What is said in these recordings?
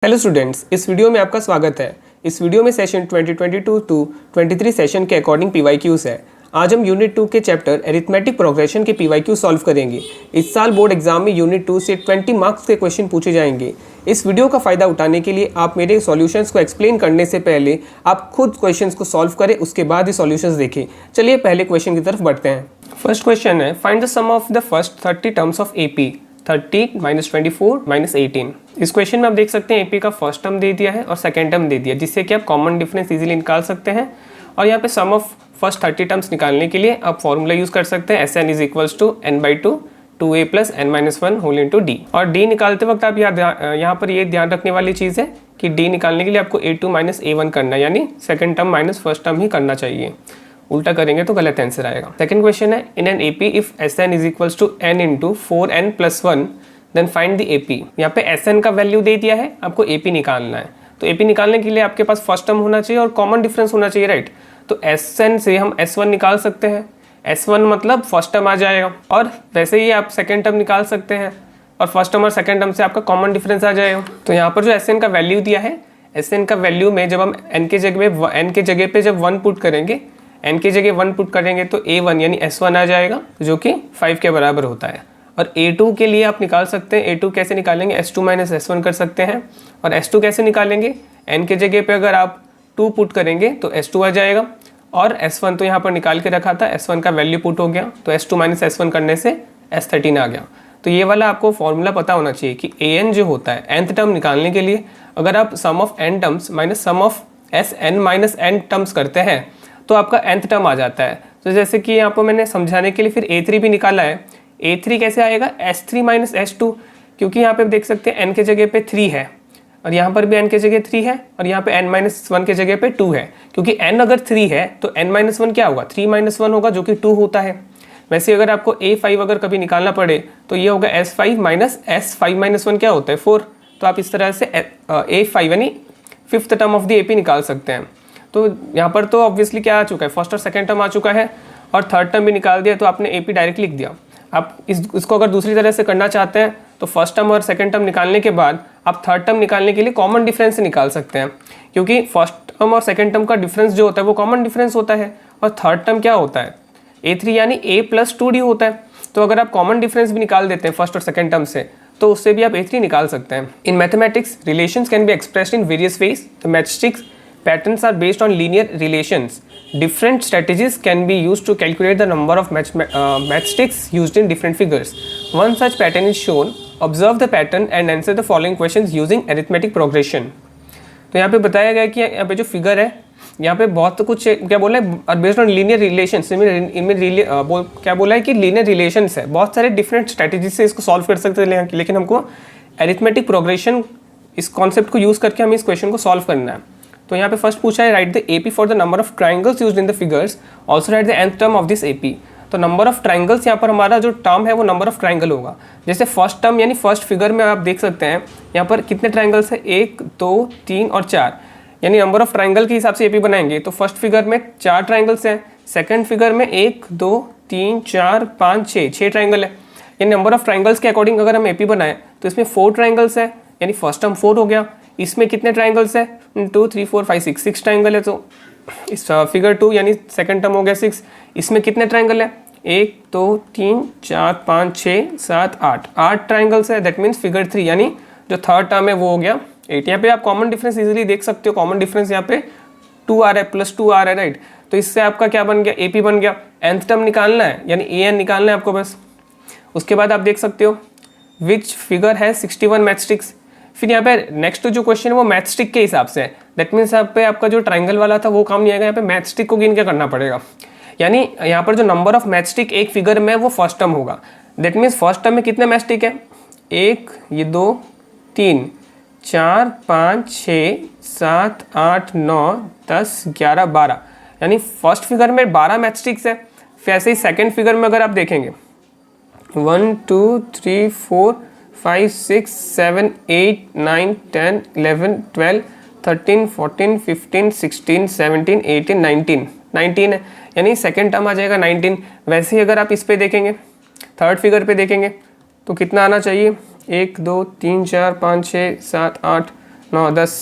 Hello students, इस video में आपका स्वागत है। इस वीडियो में सेशन 2022 टू 23 सेशन के अकॉर्डिंग पीवाईक्यूज है। आज हम यूनिट 2 के चैप्टर अरिथमेटिक प्रोग्रेशन के पीवाईक्यू सॉल्व करेंगे। इस साल बोर्ड एग्जाम में यूनिट 2 से 20 मार्क्स के क्वेश्चन पूछे जाएंगे। इस वीडियो का फ़ायदा उठाने के लिए आप मेरे सॉल्यूशंस को एक्सप्लेन करने से पहले आप खुद क्वेश्चंस को सॉल्व करें, उसके बाद ही सॉल्यूशंस देखें। चलिए पहले क्वेश्चन की तरफ बढ़ते हैं। फर्स्ट क्वेश्चन है, find the sum of the first 30 terms of AP 30 - 24 - 18। इस क्वेश्चन में आप देख सकते हैं एपी का फर्स्ट टर्म दे दिया है और सेकंड टर्म दे दिया, जिससे कि आप कॉमन डिफरेंस इजीली निकाल सकते हैं। और यहाँ पे सम ऑफ फर्स्ट 30 टर्म्स निकालने के लिए आप फॉर्मूला यूज कर सकते हैं Sn = n/2 2a + n-1 whole into D. और डी निकालते वक्त आप यहाँ पर ये ध्यान रखने वाली चीज़ है कि डी निकालने के लिए आपको a2 - a1 करना है, यानी second term minus first term ही करना चाहिए। उल्टा करेंगे तो गलत आंसर आएगा। सेकंड क्वेश्चन है, in an AP if Sn = n × 4n + 1 then find the AP. यहाँ पे Sn का वैल्यू दे दिया है, आपको एपी निकालना है। तो एपी निकालने के लिए आपके पास फर्स्ट टर्म होना चाहिए और कॉमन डिफरेंस होना चाहिए, राइट। तो Sn से हम S1 निकाल सकते हैं। S1 मतलब फर्स्ट टर्म आ जाएगा, और वैसे ही आप सेकेंड टर्म निकाल सकते हैं और फर्स्ट टर्म और सेकेंड टर्म से आपका कॉमन डिफरेंस आ जाएगा। तो यहाँ पर जो Sn का वैल्यू दिया है, Sn का वैल्यू में जब हम n के जगह पे जब 1 पुट करेंगे, n की जगह 1 पुट करेंगे तो a1 यानी S1 आ जाएगा, जो कि 5 के बराबर होता है। और a2 के लिए आप निकाल सकते हैं। a2 कैसे निकालेंगे, S2 - S1 कर सकते हैं। और S2 कैसे निकालेंगे, n के जगह पे अगर आप 2 पुट करेंगे तो S2 आ जाएगा। और S1 तो यहाँ पर निकाल के रखा था, S1 का वैल्यू पुट हो गया, तो S2 - S1 करने से S13 आ गया। तो ये वाला आपको फॉर्मूला पता होना चाहिए कि an जो होता है nth टर्म निकालने के लिए, अगर आप sum of n terms minus sum of Sn - n terms करते हैं तो आपका nth टर्म आ जाता है। तो जैसे कि यहाँ पर मैंने समझाने के लिए फिर a3 भी निकाला है। a3 कैसे आएगा, S3 - S2, क्योंकि यहाँ पे देख सकते हैं n के जगह पे 3 है और यहाँ पर भी n के जगह 3 है और यहाँ पे n-1 के जगह पे 2 है। क्योंकि n अगर 3 है तो n-1 क्या होगा, 3 - 1 होगा, जो कि 2 होता है। वैसे अगर आपको a5 अगर कभी निकालना पड़े तो ये होगा S5 - S5 - 1 क्या होता है, 4। तो आप इस तरह से a5 यानी fifth term of the AP निकाल सकते हैं। तो यहाँ पर तो ऑब्वियसली क्या आ चुका है, फर्स्ट और सेकेंड टर्म आ चुका है और थर्ड टर्म भी निकाल दिया, तो आपने एपी डायरेक्ट लिख दिया। आप इसको अगर दूसरी तरह से करना चाहते हैं तो फर्स्ट टर्म और सेकंड टर्म निकालने के बाद आप थर्ड टर्म निकालने के लिए कॉमन डिफरेंस से निकाल सकते हैं, क्योंकि फर्स्ट टर्म और सेकंड टर्म का डिफरेंस जो होता है वो कॉमन डिफरेंस होता है। और थर्ड टर्म क्या होता है, a3 यानी a + 2d होता है। तो अगर आप कॉमन डिफरेंस भी निकाल देते हैं फर्स्ट और सेकंड टर्म से, तो उससे भी आप a3 निकाल सकते हैं। In mathematics relations can be expressed in various ways. The mathematics patterns are based on linear relations. Different strategies can be used to calculate the number of matchsticks used in different figures. One such pattern is shown. Observe the pattern and answer the following questions using arithmetic progression. तो यहाँ पे बताया गया कि यहाँ पे जो figure है, यहाँ पे बहुत कुछ क्या बोला है, बेस्ड ऑन लीनियर रिलेशंस। इनमें क्या बोला है कि लीनियर रिलेशंस है, बहुत सारे डिफरेंट स्ट्रैटेजी से इसको सॉल्व कर सकते हैं, लेकिन हमको अरिथमेटिक प्रोग्रेशन इस कॉन्सेप्ट को यूज़ करके हमें इस क्वेश्चन को सॉल्व करना है। तो यहाँ पे फर्स्ट पूछा है, right the AP for the number of triangles used in the figures, also right the nth term of this AP. तो नंबर ऑफ ट्राइंगल्स, यहाँ पर हमारा जो टर्म है वो नंबर ऑफ ट्राइंगल होगा। जैसे फर्स्ट टर्म यानी फर्स्ट फिगर में आप देख सकते हैं यहाँ पर कितने ट्राइंगल्स है, 1 2 3 और 4, यानी नंबर ऑफ ट्राइंगल के हिसाब से एपी बनाएंगे। तो फर्स्ट फिगर में 4 ट्राइंगल्स हैं, सेकेंड फिगर में 1 2 3 4 5 6 ट्राइंगल है। यानी नंबर ऑफ ट्राइंगल्स के अकॉर्डिंग अगर हम एपी बनाएं तो इसमें 4 ट्राइंगल्स है, यानी फर्स्ट टर्म 4 हो गया। इसमें कितने ट्राइंगल्स है, 2 3 4 5 6 ट्राइंगल है। तो इस फिगर 2 यानी सेकंड टर्म हो गया 6। इसमें कितने ट्राइंगल है, 1 2 3 4 5 6 7 8 ट्राइंगल्स है। दैट मीन्स फिगर 3 यानी जो थर्ड टर्म है वो हो गया 8। यहाँ पे आप कॉमन डिफरेंस इजीली देख सकते हो। कॉमन डिफरेंस यहाँ पे 2 आ रहा है, +2 आ रहा है, राइट। तो इससे आपका क्या बन गया, एपी बन गया। nth टर्म निकालना है यानी an निकालना है आपको बस। उसके बाद आप देख सकते हो विच फिगर है 61 मैचस्टिक्स। फिर यहाँ पे नेक्स्ट जो क्वेश्चन है वो मैचस्टिक के हिसाब से है। दैट मीन्स यहाँ पे आपका जो ट्राइंगल वाला था वो काम नहीं आएगा, यहाँ पे मैचस्टिक को गिन के करना पड़ेगा। यानी यहाँ पर जो नंबर ऑफ मैचस्टिक एक फिगर में वो फर्स्ट टर्म होगा। दैट मीन्स फर्स्ट टर्म में कितने मैचस्टिक है, 1 ये 2 3 4 5 6 7 8 9 10 11 12, यानी फर्स्ट फिगर में 12 मैचस्टिक्स है। फिर ऐसे ही सेकेंड फिगर में अगर आप देखेंगे 1 2 3 4 5 6 7 8 9 10 11 12 13 14 15 16 17 18 19 है, यानी सेकेंड टर्म आ जाएगा 19। वैसे ही अगर आप इस पे देखेंगे, थर्ड फिगर पे देखेंगे तो कितना आना चाहिए, 1 2 3 4 5 6 7 8 9, 10,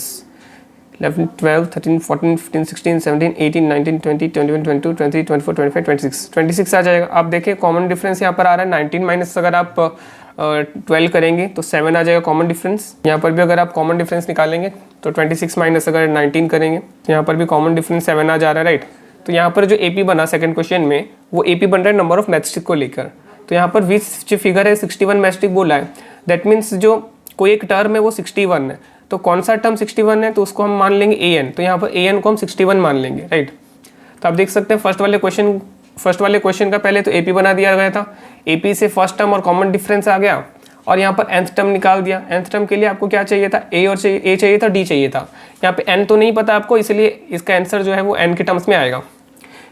11, 12, 13, 14, 15, 16, 17, 18, 19, 20, 21, 22, 23, 24, 25, 26, 26 आ जाएगा। आप देखिए कॉमन डिफरेंस यहाँ पर आ रहा है 19 माइनस अगर आप 12 करेंगे तो 7 आ जाएगा कॉमन डिफरेंस। यहाँ पर भी अगर आप कॉमन डिफरेंस निकालेंगे तो 26 माइनस अगर 19 करेंगे तो यहाँ पर भी कॉमन डिफरेंस 7 आ जा रहा है, राइट। तो यहाँ पर जो AP बना सेकंड क्वेश्चन में, वो AP बन रहा है नंबर ऑफ मैचस्टिक को लेकर। तो यहाँ पर विच फिगर है 61 मैचस्टिक बोला है, दैट मीन्स जो कोई एक टर्म है वो 61 है। तो कौन सा टर्म 61 है तो उसको हम मान लेंगे AN। तो यहाँ पर AN को हम 61 मान लेंगे, राइट। तो आप देख सकते हैं फर्स्ट वाले क्वेश्चन का पहले तो AP बना दिया गया था, AP से फर्स्ट टर्म और कॉमन डिफरेंस आ गया और यहाँ पर nth टर्म निकाल दिया। nth टर्म के लिए आपको क्या चाहिए था, A चाहिए था, D चाहिए था। यहाँ पे n तो नहीं पता आपको, इसलिए इसका आंसर जो है वो n के टर्म्स में आएगा।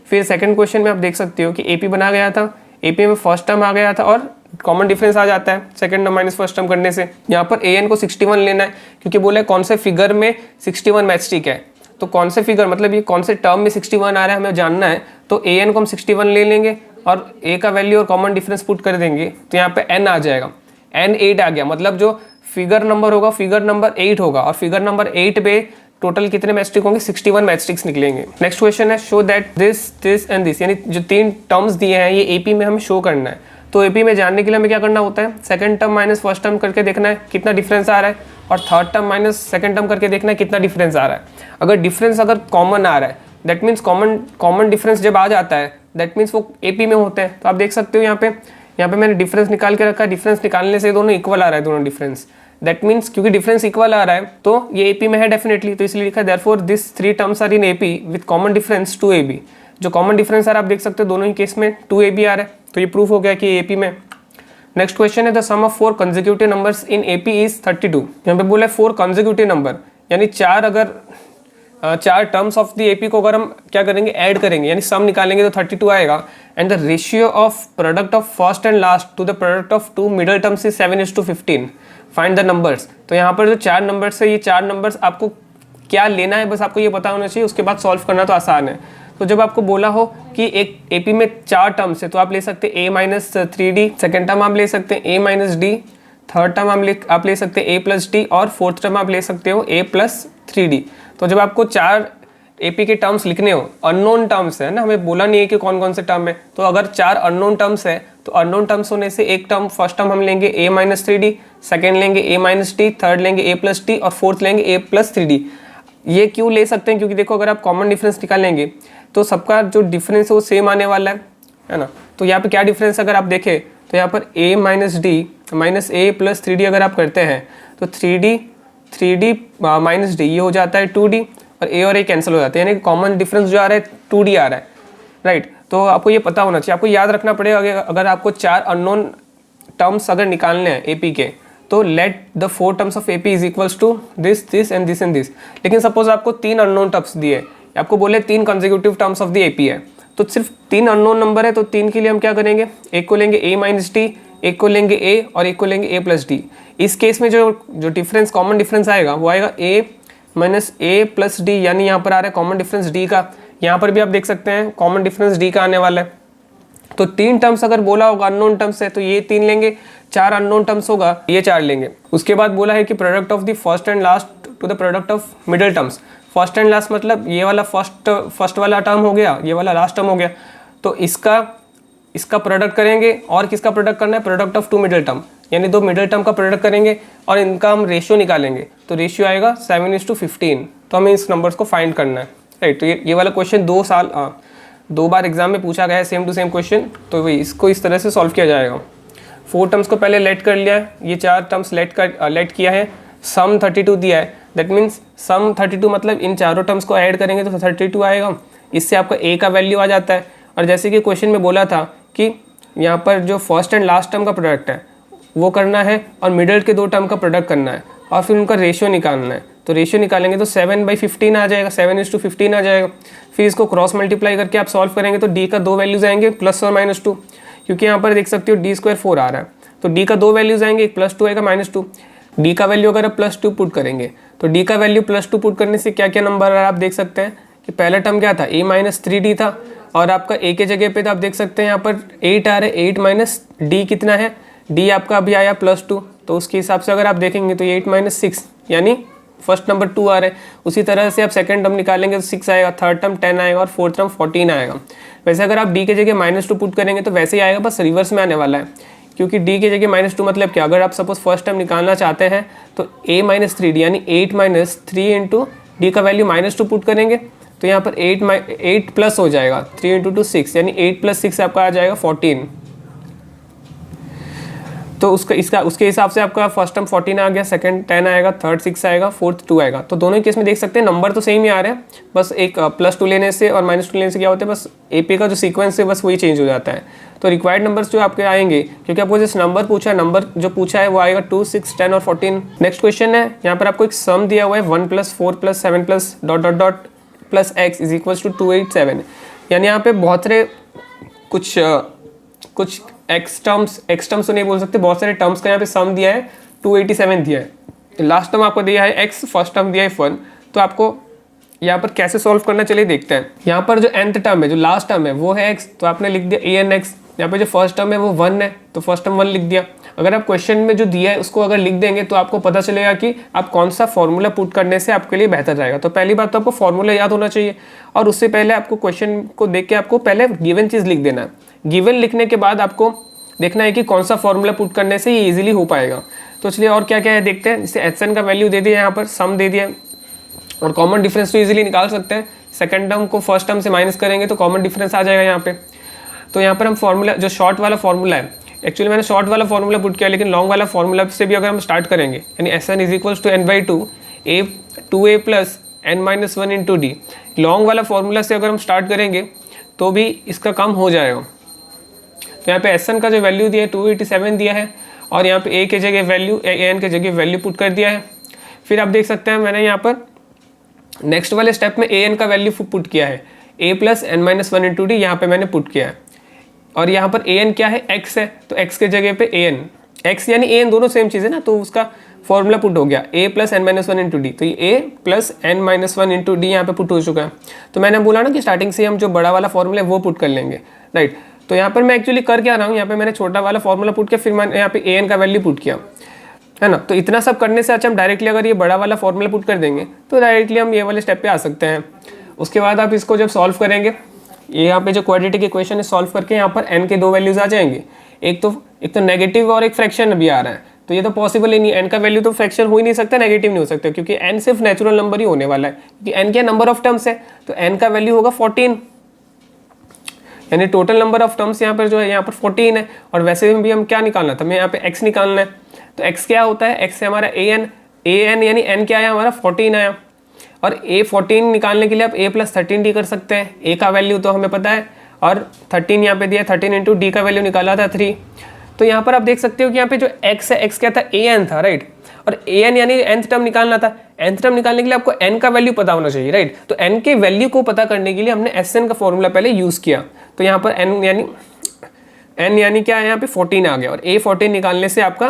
फिर सेकंड क्वेश्चन में आप देख सकते हो कि AP बना गया था, AP में फर्स्ट टर्म आ गया था और कॉमन डिफरेंस आ जाता है second term minus first term करने से। यहाँ पर AN को 61 लेना है क्योंकि बोला है कौन से फिगर में 61 मैचस्टिक है। तो कौन से फिगर मतलब ये कौन से टर्म में 61 आ रहा है हमें जानना है। तो AN को हम 61 ले लेंगे और A का वैल्यू और कॉमन डिफरेंस पुट कर देंगे तो यहाँ पे n आ जाएगा। n 8 आ गया, मतलब जो फिगर नंबर होगा फिगर नंबर 8 होगा और फिगर नंबर 8 पे टोटल कितने मैचस्टिक होंगे, 61 मैचस्टिक्स निकलेंगे। नेक्स्ट क्वेश्चन है show that this and this, यानी जो 3 टर्म्स दिए हैं ये AP में हमें शो करना है। तो AP में जानने के लिए हमें क्या करना होता है, second term minus first term करके देखना है कितना डिफरेंस आ रहा है और third term minus second term करके देखना है कितना डिफरेंस आ रहा है। अगर डिफरेंस अगर कॉमन आ रहा है दैट मीन्स कॉमन डिफरेंस जब आ जाता है दैट मीन्स वो AP में होते हैं। तो आप देख सकते हो यहाँ पे मैंने डिफरेंस निकाल के रखा है, डिफरेंस निकालने से दोनों इक्वल आ रहा है, दोनों डिफरेंस। दैट मीन्स क्योंकि डिफरेंस इक्वल आ रहा है तो ये AP में है डेफिनेटली, तो इसलिए लिखा है therefore this 3 terms are in AP with common difference 2AB। जो कॉमन डिफरेंस आ रहा है आप देख सकते हो दोनों ही केस में 2AB आ रहा है, तो ये प्रूफ हो गया कि AP में। नेक्स्ट क्वेश्चन है the sum of 4 consecutive numbers in AP is 32। यहाँ पे बोला है 4 कंसेक्यूटिव नंबर, यानी 4 टर्म्स ऑफ द AP को अगर हम क्या करेंगे ऐड करेंगे यानी सम निकालेंगे तो 32 आएगा। And the ratio of product of first and last to the product of 2 middle terms is 7:15। Find the numbers. तो यहाँ पर जो 4 नंबर्स है ये 4 नंबर्स आपको क्या लेना है बस आपको ये पता होना चाहिए, उसके बाद सॉल्व करना तो आसान है। तो जब आपको बोला हो कि एक AP में 4 टर्म्स है तो आप ले सकते हैं A-3D, सेकेंड टर्म आप ले सकते हैं A-D, थर्ड टर्म आप ले सकते हैं A+D और फोर्थ टर्म आप ले सकते हो A+3D। तो जब आपको 4 AP के टर्म्स लिखने हो, अननोन टर्म्स है ना, हमें बोला नहीं है कि कौन कौन से टर्म है, तो अगर 4 अननोन टर्म्स है तो अननोन टर्म्स होने से एक टर्म फर्स्ट टर्म हम लेंगे A-3D, सेकेंड लेंगे A-D, थर्ड लेंगे A+D और फोर्थ लेंगे A+3D। ये क्यों ले सकते हैं क्योंकि देखो अगर आप कॉमन डिफरेंस निकालेंगे तो सबका जो डिफरेंस है वो सेम आने वाला है ना। तो यहाँ पे क्या डिफरेंस अगर आप देखें तो यहाँ पर A-D माइनस A+3D अगर आप करते हैं तो 3D माइनस D ये हो जाता है 2D और A और A कैंसिल हो जाते हैं, यानी कॉमन डिफरेंस जो आ रहा है 2D आ रहा है, राइट। तो आपको ये पता होना चाहिए, आपको याद रखना पड़ेगा अगर आपको 4 अननोन टर्म्स अगर निकालने हैं AP के तो let the 4 terms of AP is equals to this and this and this. लेकिन सपोज आपको 3 अननोन टर्म्स दिए, आपको बोले 3 consecutive terms of the AP है, तो सिर्फ 3 अननोन नंबर है तो 3 के लिए हम क्या करेंगे, एक को लेंगे A-D, एक को लेंगे A और एक को लेंगे A+D। इस केस में जो डिफरेंस कॉमन डिफरेंस आएगा वो आएगा A-D, यानी यहाँ पर आ रहा है कॉमन डिफरेंस D का। यहाँ पर भी आप देख सकते हैं कॉमन डिफरेंस D का आने वाला है। तो 3 टर्म्स अगर बोला होगा अननोन टर्म्स है तो ये 3 लेंगे, 4 अननोन टर्म्स होगा ये 4 लेंगे। उसके बाद बोला है कि product of the first and last to the product of middle terms. First and last मतलब ये वाला फर्स्ट वाला टर्म हो गया, ये वाला लास्ट टर्म हो गया, तो इसका प्रोडक्ट करेंगे और किसका प्रोडक्ट करना है, प्रोडक्ट ऑफ 2 मिडिल टर्म, यानी 2 मिडिल टर्म का प्रोडक्ट करेंगे और इनका हम रेशियो निकालेंगे। तो रेशियो आएगा 7:15। तो हमें इस नंबर्स को फाइंड करना है, राइट। तो ये वाला क्वेश्चन 2 बार एग्जाम में पूछा गया है, सेम टू सेम क्वेश्चन। तो वही इसको इस तरह से सॉल्व किया जाएगा। 4 टर्म्स को पहले लेट कर लिया है, ये 4 टर्म्स लेट किया है, सम 32 दिया है, दैट मीन्स सम 32 मतलब इन चारों टर्म्स को ऐड करेंगे तो 32 आएगा। इससे आपका A का वैल्यू आ जाता है। और जैसे कि क्वेश्चन में बोला था कि यहाँ पर जो फर्स्ट एंड लास्ट टर्म का प्रोडक्ट है वो करना है और मिडल के 2 टर्म का प्रोडक्ट करना है और फिर उनका रेशियो निकालना है। तो रेशियो निकालेंगे तो 7/15 आ जाएगा, 7:15 आ जाएगा। फिर इसको क्रॉस मल्टीप्लाई करके आप सॉल्व करेंगे तो D का 2 वैल्यूज आएंगे +2 और -2, क्योंकि यहाँ पर देख सकते हो D² 4 आ रहा है, तो D का 2 वैल्यूज आएंगे, एक +2 आएगा -2। D का वैल्यू अगर आप +2 पुट करेंगे तो D का वैल्यू +2 पुट करने से क्या क्या नंबर आ रहा है आप देख सकते हैं कि पहला टर्म क्या था, A-3D था और आपका A के जगह पे तो आप देख सकते हैं यहाँ पर 8 आ रहा है, 8 - D कितना है, D आपका अभी आया +2, तो उसके हिसाब से अगर आप देखेंगे तो 8 - 6 यानी फर्स्ट नंबर 2 आ रहा है, उसी तरह से आप सेकंड टर्म निकालेंगे तो 6 आएगा, थर्ड टर्म 10 आएगा और फोर्थ टर्म 14 आएगा। वैसे अगर आप d के जगह -2 पुट करेंगे तो वैसे ही आएगा, बस रिवर्स में आने वाला है, क्योंकि d के जगह -2 मतलब क्या, अगर आप सपोज फर्स्ट टर्म निकालना चाहते हैं तो a - 3d यानी 8 - 3 इंटू डी का वैल्यू -2 पुट करेंगे तो यहाँ पर 8 प्लस हो जाएगा, 3 × 2 6 यानी 8 + 6 आपका आ जाएगा 14। तो उसके हिसाब से आपका फर्स्ट टर्म 14 आ गया, सेकंड 10 आएगा, थर्ड 6 आएगा, फोर्थ 2 आएगा। तो दोनों ही केस में देख सकते हैं नंबर तो सेम ही आ रहे हैं, बस एक +2 लेने से और -2 लेने से क्या होता है, बस AP का जो सीक्वेंस है बस वही चेंज हो जाता है। तो रिक्वायर्ड नंबर्स जो आपके आएंगे, क्योंकि आपको जिस नंबर पूछा है, नंबर जो पूछा है वो आएगा 2, 6, 10 और 14। नेक्स्ट क्वेश्चन है, यहाँ पर आपको एक सम दिया हुआ है 1 + 4 + 7 + x = 287। यानी यहाँ पे बहुत सारे कुछ एक्स टर्म्स तो नहीं बोल सकते, बहुत सारे टर्म्स का यहाँ पे सम दिया है, 287 दिया है। लास्ट टर्म आपको दिया है x, फर्स्ट टर्म दिया है 1। तो आपको यहाँ पर कैसे सॉल्व करना, चलिए देखते हैं। यहाँ पर जो nth टर्म है, जो लास्ट टर्म है वो है x, तो आपने लिख दिया an(x). यहाँ पे जो फर्स्ट टर्म है वो 1 है, तो फर्स्ट टर्म 1 लिख दिया। अगर आप क्वेश्चन में जो दिया है उसको अगर लिख देंगे तो आपको पता चलेगा कि आप कौन सा फॉर्मूला पुट करने से आपके लिए बेहतर रहेगा। तो पहली बात तो आपको फॉर्मूला याद होना चाहिए, और उससे पहले आपको क्वेश्चन को देख के आपको पहले गिवन चीज़ लिख देना है। गिवन लिखने के बाद आपको देखना है कि कौन सा फॉर्मूला पुट करने से ये इजीली हो पाएगा। तो चलिए और क्या क्या है देखते हैं। जैसे hn का वैल्यू दे दिया, यहाँ पर सम दे दिया, और कॉमन डिफरेंस तो इजीली निकाल सकते हैं। सेकंड टर्म को फर्स्ट टर्म से माइनस करेंगे तो कॉमन डिफरेंस आ जाएगा यहाँ पे। तो यहाँ पर हम फॉर्मूला, जो शॉर्ट वाला फॉर्मूला है, एक्चुअली मैंने शॉर्ट वाला फॉर्मूला पुट किया, लेकिन लॉन्ग वाला फॉर्मूला से भी अगर हम स्टार्ट करेंगे, यानी Sn = n/2 2a + n - 1 × d, long वाला फॉर्मूला से अगर हम स्टार्ट करेंगे तो भी इसका काम हो जाएगा। तो यहाँ पे Sn का जो वैल्यू दिया है 287 दिया है, और यहाँ पे a के जगह वैल्यू, an के जगह वैल्यू पुट कर दिया है। फिर आप देख सकते हैं मैंने यहाँ पर नेक्स्ट वाले स्टेप में an का वैल्यू पुट किया है, a + n - 1 × d यहाँ पे मैंने पुट किया है। और यहाँ पर an क्या है, x है, तो x के जगह पे an, x यानी an दोनों सेम चीज़ है ना, तो उसका फॉर्मूला पुट हो गया a + n - 1 × d। तो ये a + n - 1 × d यहाँ पे पुट हो चुका है। तो मैंने बोला ना कि स्टार्टिंग से हम जो बड़ा वाला फॉर्मूला है वो पुट कर लेंगे, राइट। तो यहाँ पर मैं एक्चुअली कर क्या रहा हूँ, यहाँ पे मैंने छोटा वाला फॉर्मूला पुट किया, फिर मैंने यहाँ पे an का वैल्यू पुट किया, है ना। तो इतना सब करने से अच्छा हम डायरेक्टली अगर ये बड़ा वाला फॉर्मूला पुट कर देंगे तो डायरेक्टली हम ये वाले स्टेप पे आ सकते हैं। उसके बाद आप इसको जब सॉल्व करेंगे, ये यहाँ पे जो क्वाड्रेटिक इक्वेशन है सॉल्व करके यहाँ पर n के 2 वैल्यूज आ जाएंगे, एक तो नेगेटिव और एक फ्रैक्शन भी आ रहा है। तो ये तो पॉसिबल ही नहीं, n का वैल्यू तो फ्रैक्शन हो ही नहीं सकता, नेगेटिव नहीं हो सकता, क्योंकि n सिर्फ नेचुरल नंबर ही होने वाला है, क्योंकि n क्या नंबर ऑफ टर्म्स है, तो n का वैल्यू होगा 14, यानी टोटल नंबर ऑफ टर्म्स यहाँ पर जो है यहाँ पर 14 है। और वैसे भी हम क्या निकालना था, हमें यहाँ पे x निकालना है। तो x क्या होता है, x है हमारा an यानी n क्या आया हमारा 14 आया। और a14 निकालने के लिए आप a + 13d कर सकते हैं, a का वैल्यू तो हमें पता है, और 13 यहाँ पे दिया, 13 × d का वैल्यू निकाला था 3। तो यहाँ पर आप देख सकते हो कि यहाँ पे जो x है, x क्या था, an था, राइट। और an यानी nth टर्म निकालना था, nth टर्म निकालने के लिए आपको n का वैल्यू पता होना चाहिए, राइट। तो n के वैल्यू को पता करने के लिए हमने Sn का फॉर्मूला पहले यूज़ किया। तो यहाँ पर n यानी क्या है, यहाँ पे 14 आ गया, और a14 निकालने से आपका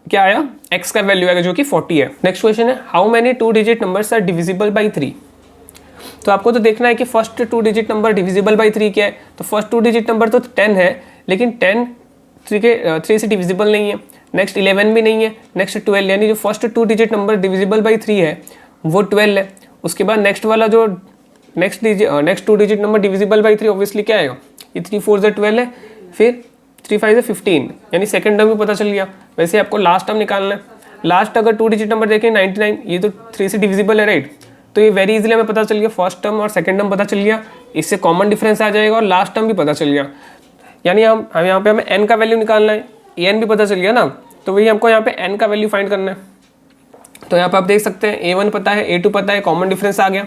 क्या आया, x का वैल्यू आएगा जो कि 40 है। नेक्स्ट क्वेश्चन है, how many 2 digit numbers are divisible by 3। तो आपको तो देखना है कि first 2 digit number divisible by 3 क्या है। तो फर्स्ट 2 डिजिट नंबर तो 10 है, लेकिन 10 3 से डिविजिबल नहीं है, नेक्स्ट 11 भी नहीं है, नेक्स्ट 12, यानी जो first 2 digit number divisible by 3 है वो 12 है। उसके बाद नेक्स्ट वाला जो next 2 digit number divisible by 3 obviously क्या आएगा, ये 3 4 से 12 है, फिर 3 5 से 15, यानी सेकंड टर्म भी पता चल गया। वैसे आपको लास्ट टर्म निकालना है। लास्ट अगर 2 डिजिट नंबर देखें 99, ये तो 3 से डिविजिबल है, राइट। तो ये वेरी इजीली हमें पता चल गया, फर्स्ट टर्म और सेकंड टर्म पता चल गया, इससे कॉमन डिफरेंस आ जाएगा, और लास्ट टर्म भी पता चल गया। यानी हम यहाँ पे हमें n का वैल्यू निकालना है, an भी पता चल गया ना, तो वही हमको यहाँ पे n का वैल्यू फाइंड करना है। तो यहाँ पे आप देख सकते हैं a1 पता है, a2 पता है, कॉमन डिफरेंस आ गया।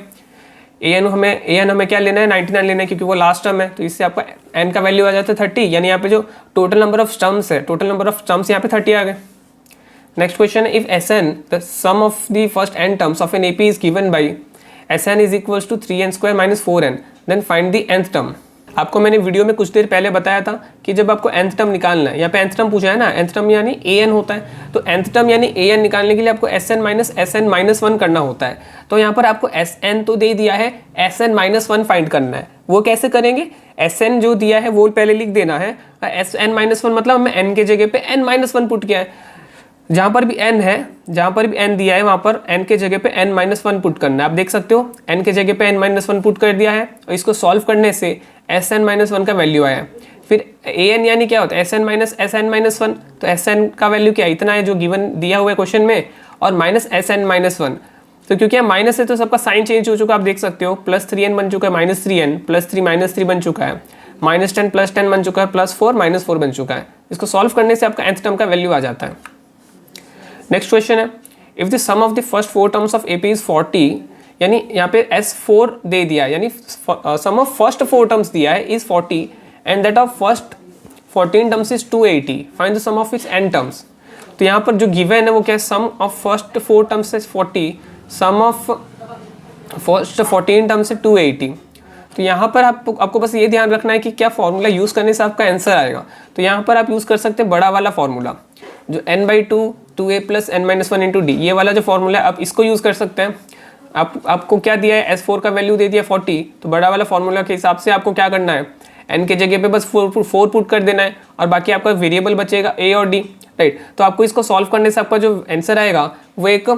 an हमें क्या लेना है, 99 लेना है, क्योंकि वो लास्ट टर्म है, तो इससे आपका n का वैल्यू आ जाता है 30, यानी यहाँ पे जो टोटल नंबर ऑफ टर्म्स है, टोटल नंबर ऑफ टर्म्स यहाँ पे 30 आ गए। नेक्स्ट क्वेश्चन है, if Sn the sum of the first n terms of an AP is given by Sn = 3n² - 4n, then find the nth term. आपको मैंने video में कुछ देर पहले बताया था कि जब आपको nth टर्म निकालना है, यहाँ पे nth टर्म पूछा है ना, nth टर्म यानी an होता है, तो nth टर्म यानी an निकालने के लिए आपको Sn - 1 करना होता है। तो यहाँ पर आपको Sn तो दे दिया है, Sn - 1 फाइंड करना है। वो कैसे करेंगे, Sn जो दिया है वो पहले लिख देना है, Sn - 1 मतलब हमें n के जगह पे n - 1 पुट किया है, जहाँ पर भी n है, जहाँ पर भी n दिया है वहाँ पर n के जगह पे n-1 पुट करना है। आप देख सकते हो n के जगह पे n-1 पुट कर दिया है और इसको सॉल्व करने से Sn-1 का वैल्यू आया। फिर an यानी क्या होता है Sn-1, तो Sn का वैल्यू क्या इतना है जो गिवन दिया हुआ है क्वेश्चन में, और माइनस Sn-1। तो क्योंकि यहाँ माइनस है तो सबका साइन चेंज हो चुका है, आप देख सकते हो +3n बन चुका है, -3n, +3 -3 बन चुका है, -10 +10 बन चुका है, +4 -4 बन चुका है। इसको सॉल्व करने से आपका nth टर्म का वैल्यू आ जाता है। नेक्स्ट क्वेश्चन है, if the sum of the first 4 terms of AP is 40, यानी यहाँ पे S4 दे दिया है, यानी सम ऑफ फर्स्ट 4 टर्म्स दिया है is 40 and that of first 14 terms is 280, find the sum of its n terms. तो यहाँ पर जो गिवन है वो क्या है, sum of first 4 terms is 40, sum of first 14 terms is 280। तो यहाँ पर आपको बस ये ध्यान रखना है कि क्या फॉर्मूला यूज़ करने से आपका आंसर आएगा। तो यहाँ पर आप यूज़ कर सकते हैं बड़ा वाला फॉर्मूला, जो n/2 2a + n-1 × d, ये वाला जो फॉर्मूला है आप इसको यूज़ कर सकते हैं। आपको क्या दिया है, S4 का वैल्यू दे दिया 40, तो बड़ा वाला फॉर्मूला के हिसाब से आपको क्या करना है, n के जगह पे बस 4 पुट कर देना है और बाकी आपका वेरिएबल बचेगा a और d, राइट। तो आपको इसको सॉल्व करने से आपका जो आंसर आएगा वो एक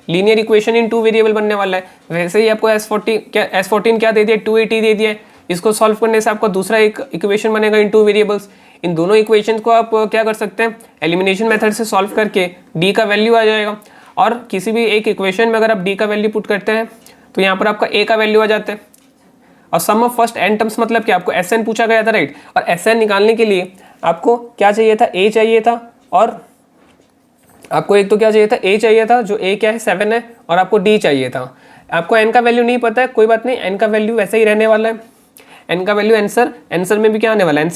लीनियर इक्वेशन इन 2 वेरिएबल बनने वाला है। वैसे ही आपको S14 क्या दे दिया, 280 दे दिया है। इसको सॉल्व करने से आपका दूसरा एक इक्वेशन बनेगा इन 2 वेरिएबल्स। इन दोनों इक्वेशन को आप क्या कर सकते हैं, एलिमिनेशन मेथड से सॉल्व करके d का वैल्यू आ जाएगा, और किसी भी एक इक्वेशन में अगर आप d का वैल्यू पुट करते हैं तो यहाँ पर आपका a का वैल्यू आ जाता है। और सम ऑफ फर्स्ट n टर्म्स मतलब कि आपको Sn पूछा गया था, राइट। और Sn निकालने के लिए आपको क्या चाहिए था, a चाहिए था, और आपको एक तो क्या चाहिए था, a चाहिए था, जो a क्या है 7 है, और आपको d चाहिए था। आपको n का वैल्यू नहीं पता है, कोई बात नहीं, n का वैल्यू वैसे ही रहने वाला है। n का वैल्यू आंसर में भी क्या आने वाला है,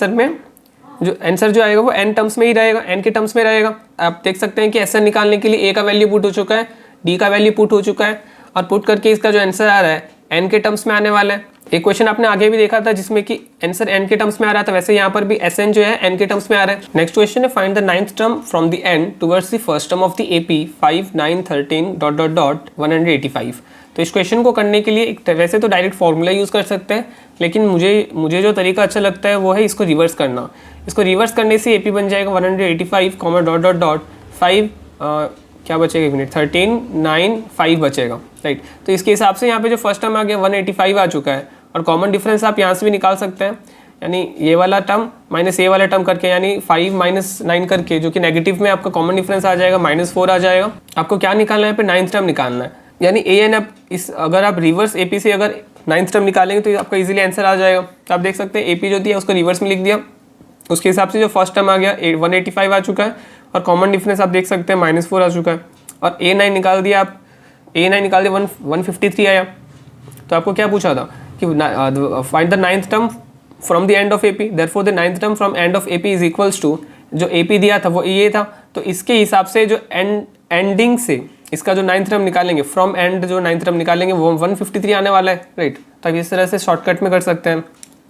आंसर जो आएगा वो n टर्म्स में ही रहेगा, n के टर्म्स में रहेगा। आप देख सकते हैं कि Sn निकालने के लिए a का वैल्यू पुट हो चुका है, d का वैल्यू पुट हो चुका है, और पुट करके इसका जो आंसर आ रहा है n के टर्म्स में आने वाला है। एक क्वेश्चन आपने आगे भी देखा था जिसमें कि आंसर n के टर्म्स में आ रहा था, वैसे यहाँ पर भी Sn जो है n के टर्म्स में आ रहा है। नेक्स्ट क्वेश्चन है, find the 9th term from the n towards the first term of the AP 5 9 13 ... 185। तो इस क्वेश्चन को करने के लिए वैसे तो डायरेक्ट फॉर्मूला यूज़ कर सकते हैं, लेकिन मुझे जो तरीका अच्छा लगता है वो है इसको रिवर्स करना। इसको रिवर्स करने से AP बन जाएगा 185, ... 5 क्या बचेगा, 1 मिनट, 13 9 5 बचेगा, राइट। तो इसके हिसाब से यहाँ पे जो फर्स्ट टर्म आ गया 185 आ चुका है, और कॉमन डिफरेंस आप यहाँ से भी निकाल सकते हैं, यानी ये वाला टर्म माइनस ये वाला टर्म करके, यानी 5 - 9 करके, जो कि नेगेटिव में आपका कॉमन डिफरेंस आ जाएगा -4 आ जाएगा। आपको क्या निकालना है, पे 9th टर्म निकालना है, यानी an अगर आप रिवर्स AP से अगर 9th टर्म निकालेंगे तो आपका इजीली आंसर आ जाएगा। तो आप देख सकते हैं AP जो दिया उसको रिवर्स में लिख दिया, उसके हिसाब से जो फर्स्ट टर्म आ गया 185 आ चुका है, और कॉमन डिफरेंस आप देख सकते हैं -4 आ चुका है, और a9 निकाल दिया आप, a9 निकाल दिया 153 आया। तो आपको क्या पूछा था कि find the 9th term from the end of AP, therefore the 9th term from end of AP is equals to, जो AP दिया था वो ये था, तो इसके हिसाब से जो एंडिंग से इसका जो 9th टर्म निकालेंगे, फ्रॉम एंड जो 9th टर्म निकालेंगे वो 153 आने वाला है, राइट। तो आप इस तरह से शॉर्टकट में कर सकते हैं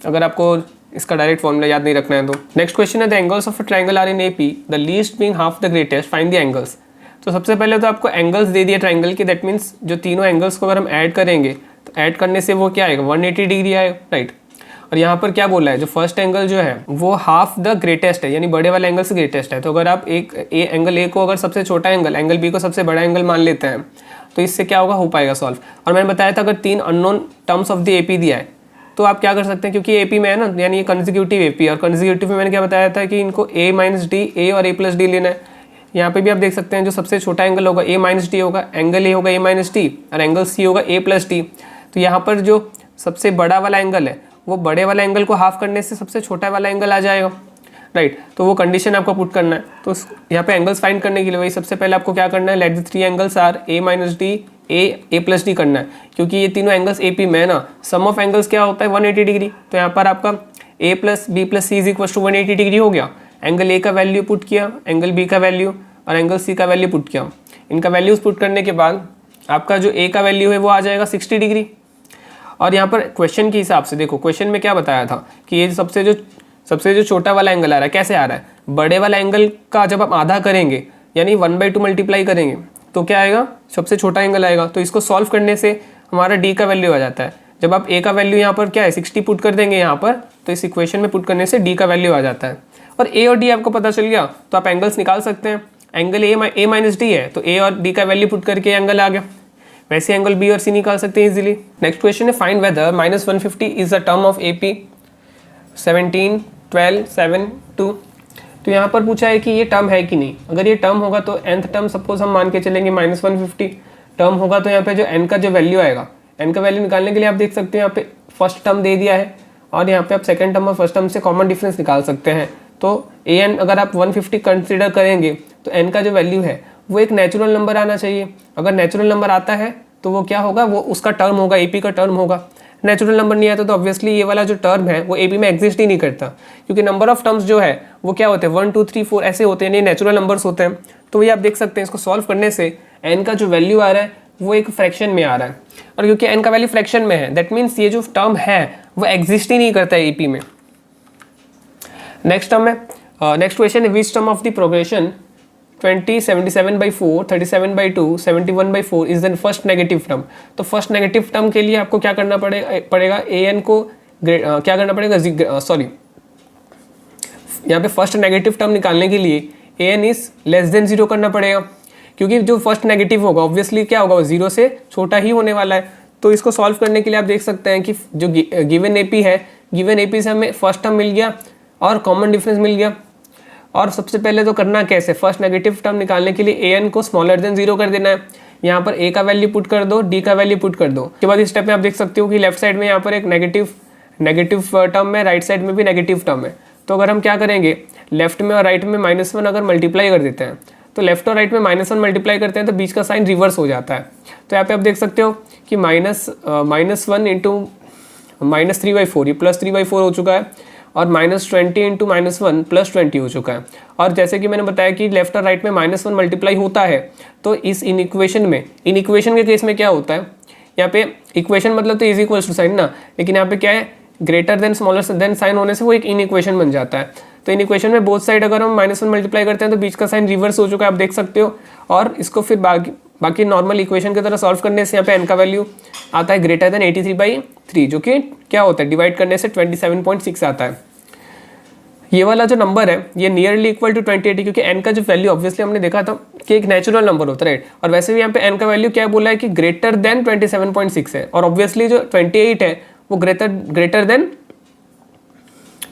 अगर आपको इसका डायरेक्ट फॉर्मूला याद नहीं रखना है तो। नेक्स्ट क्वेश्चन है, the angles of a triangle are in AP, the least being half the greatest, find the angles. तो सबसे पहले तो आपको एंगल्स दे दिया ट्रायंगल के, दैट मीन्स जो तीनों एंगल्स को अगर हम ऐड करेंगे तो ऐड करने से वो क्या आएगा, 180 डिग्री आएगा, राइट। और यहाँ पर क्या बोला है, जो फर्स्ट एंगल जो है वो हाफ द ग्रेटेस्ट है, यानी बड़े वाले एंगल से ग्रेटेस्ट है। तो अगर आप एंगल ए को अगर सबसे छोटा एंगल बी को सबसे बड़ा एंगल मान लेते हैं तो इससे क्या होगा, हो पाएगा सॉल्व। और मैंने बताया था अगर 3 unknown terms of the AP दिया है तो आप क्या कर सकते हैं, क्योंकि AP में है ना, यानी ये कंसेक्यूटिव AP, और कंसेक्यूटिव में मैंने क्या बताया था कि इनको a - d, a और a + d लेना है। यहाँ पे भी आप देख सकते हैं जो सबसे छोटा एंगल होगा a - d होगा, एंगल A होगा a - d, और एंगल C होगा a + d। तो यहाँ पर जो सबसे बड़ा वाला एंगल है वो बड़े वाला एंगल को हाफ करने से सबसे छोटा वाला एंगल आ जाएगा, राइट। तो वो कंडीशन आपको पुट करना है। तो यहाँ पे एंगल्स फाइंड करने के लिए वही सबसे पहले आपको क्या करना है, let the 3 angles are a - d, a + d करना है, क्योंकि ये तीनों एंगल्स AP में है ना, सम ऑफ एंगल्स क्या होता है 180 डिग्री। तो यहाँ पर आपका a + b + c = 180 डिग्री हो गया। एंगल A का वैल्यू पुट किया, एंगल B का वैल्यू और एंगल C का वैल्यू पुट किया। इनका वैल्यूज पुट करने के बाद आपका जो A का वैल्यू है वो आ जाएगा 60 डिग्री। और यहाँ पर क्वेश्चन के हिसाब से देखो, क्वेश्चन में क्या बताया था कि ये सबसे जो छोटा वाला एंगल आ रहा है, कैसे आ रहा है, बड़े वाला एंगल का जब आप आधा करेंगे यानी 1/2 मल्टीप्लाई करेंगे तो क्या आएगा, सबसे छोटा एंगल आएगा। तो इसको सॉल्व करने से हमारा D का वैल्यू आ जाता है। जब आप A का वैल्यू यहाँ पर क्या है 60 पुट कर देंगे यहाँ पर, तो इस इक्वेशन में पुट करने से D का वैल्यू आ जाता है। और A और D आपको पता चल गया तो आप एंगल्स निकाल सकते हैं। एंगल ए माइनस डी है, तो ए और डी का वैल्यू पुट करके एंगल आ गया। वैसे एंगल बी और सी निकाल सकते हैं इजीली। नेक्स्ट क्वेश्चन है find weather -150 is a term of AP 17, 12, 7, 2। तो यहाँ पर पूछा है कि ये टर्म है कि नहीं। अगर ये टर्म होगा तो nth टर्म सपोज हम मान के चलेंगे -150 टर्म होगा, तो यहाँ पे जो n का जो वैल्यू आएगा, n का वैल्यू निकालने के लिए आप देख सकते हैं यहाँ पे फर्स्ट टर्म दे दिया है और यहाँ पे आप सेकंड टर्म और फर्स्ट टर्म से कॉमन डिफरेंस निकाल सकते हैं। तो an अगर आप 150 कंसिडर करेंगे तो n का जो वैल्यू है वो एक नेचुरल नंबर आना चाहिए। अगर नेचुरल नंबर आता है तो वो क्या होगा, वो उसका टर्म होगा, AP का टर्म होगा। नेचुरल नंबर नहीं आता तो ऑब्वियसली ये वाला जो टर्म है वो AP में एग्जिस्ट ही नहीं करता, क्योंकि नंबर ऑफ टर्म्स जो है वो क्या होते हैं 1, 2, 3, 4 ऐसे होते हैं, नहीं नेचुरल नंबर्स होते हैं। तो ये आप देख सकते हैं इसको सॉल्व करने से n का जो वैल्यू आ रहा है वो एक फ्रैक्शन में आ रहा है, और क्योंकि n का वैल्यू फ्रैक्शन में है दैट मीन्स ये जो टर्म है वो एग्जिस्ट ही नहीं करता है AP में। नेक्स्ट टर्म है, नेक्स्ट क्वेश्चन है which term of the progression 20, 77/4, 37/2, 71/4 is the first negative term. तो फर्स्ट नेगेटिव टर्म के लिए आपको क्या करना पड़ेगा an को क्या करना पड़ेगा, सॉरी यहाँ पे फर्स्ट नेगेटिव टर्म निकालने के लिए an इज लेस देन 0 करना पड़ेगा, क्योंकि जो फर्स्ट नेगेटिव होगा ऑब्वियसली क्या होगा, वो 0 से छोटा ही होने वाला है। तो इसको सॉल्व करने के लिए आप देख सकते हैं कि जो गिवन AP है, गिवन AP से हमें फर्स्ट टर्म मिल गया और कॉमन डिफरेंस मिल गया। और सबसे पहले तो करना कैसे, फर्स्ट नेगेटिव टर्म निकालने के लिए an को स्मॉलर देन 0 कर देना है। यहाँ पर a का वैल्यू पुट कर दो, d का वैल्यू पुट कर दो। उसके बाद इस स्टेप में आप देख सकते हो कि लेफ्ट साइड में यहाँ पर एक नेगेटिव टर्म है, राइट साइड में भी नेगेटिव टर्म है। तो अगर हम क्या करेंगे, लेफ्ट में और राइट में -1 अगर मल्टीप्लाई कर देते हैं, तो लेफ्ट और राइट में -1 मल्टीप्लाई करते हैं तो बीच का साइन रिवर्स हो जाता है। तो यहाँ पे आप देख सकते हो कि -1 इंटू -3/4, ये +3/4 हो चुका है, और -20 इंटू -1 +20 हो चुका है। और जैसे कि मैंने बताया कि लेफ्ट और राइट में -1 मल्टीप्लाई होता है, तो इस इन इक्वेशन के केस में क्या होता है, यहाँ पे इक्वेशन मतलब तो इज इक्वल्स टू साइन ना, लेकिन यहाँ पे क्या है, greater than smaller than sign होने से वो एक इन इक्वेशन बन जाता है। तो इन इक्वेशन में बोथ साइड अगर हम -1 मल्टीप्लाई करते हैं तो बीच का साइन रिवर्स हो चुका है, आप देख सकते हो। और इसको फिर बाकी नॉर्मल इक्वेशन की तरह सॉल्व करने से यहाँ पे n का वैल्यू आता है ग्रेटर देन 83/3, जो कि क्या होता है, डिवाइड करने से 27.6 आता है। ये वाला जो नंबर है ये नियरली इक्वल टू 28, क्योंकि n का जो वैल्यू ऑब्वियसली हमने देखा था कि एक नेचुरल नंबर होता है, राइट। और वैसे भी यहाँ पे n का वैल्यू क्या बोला है कि ग्रेटर देन 27.6 है, और ऑब्वियसली जो 28 है वो ग्रेटर देन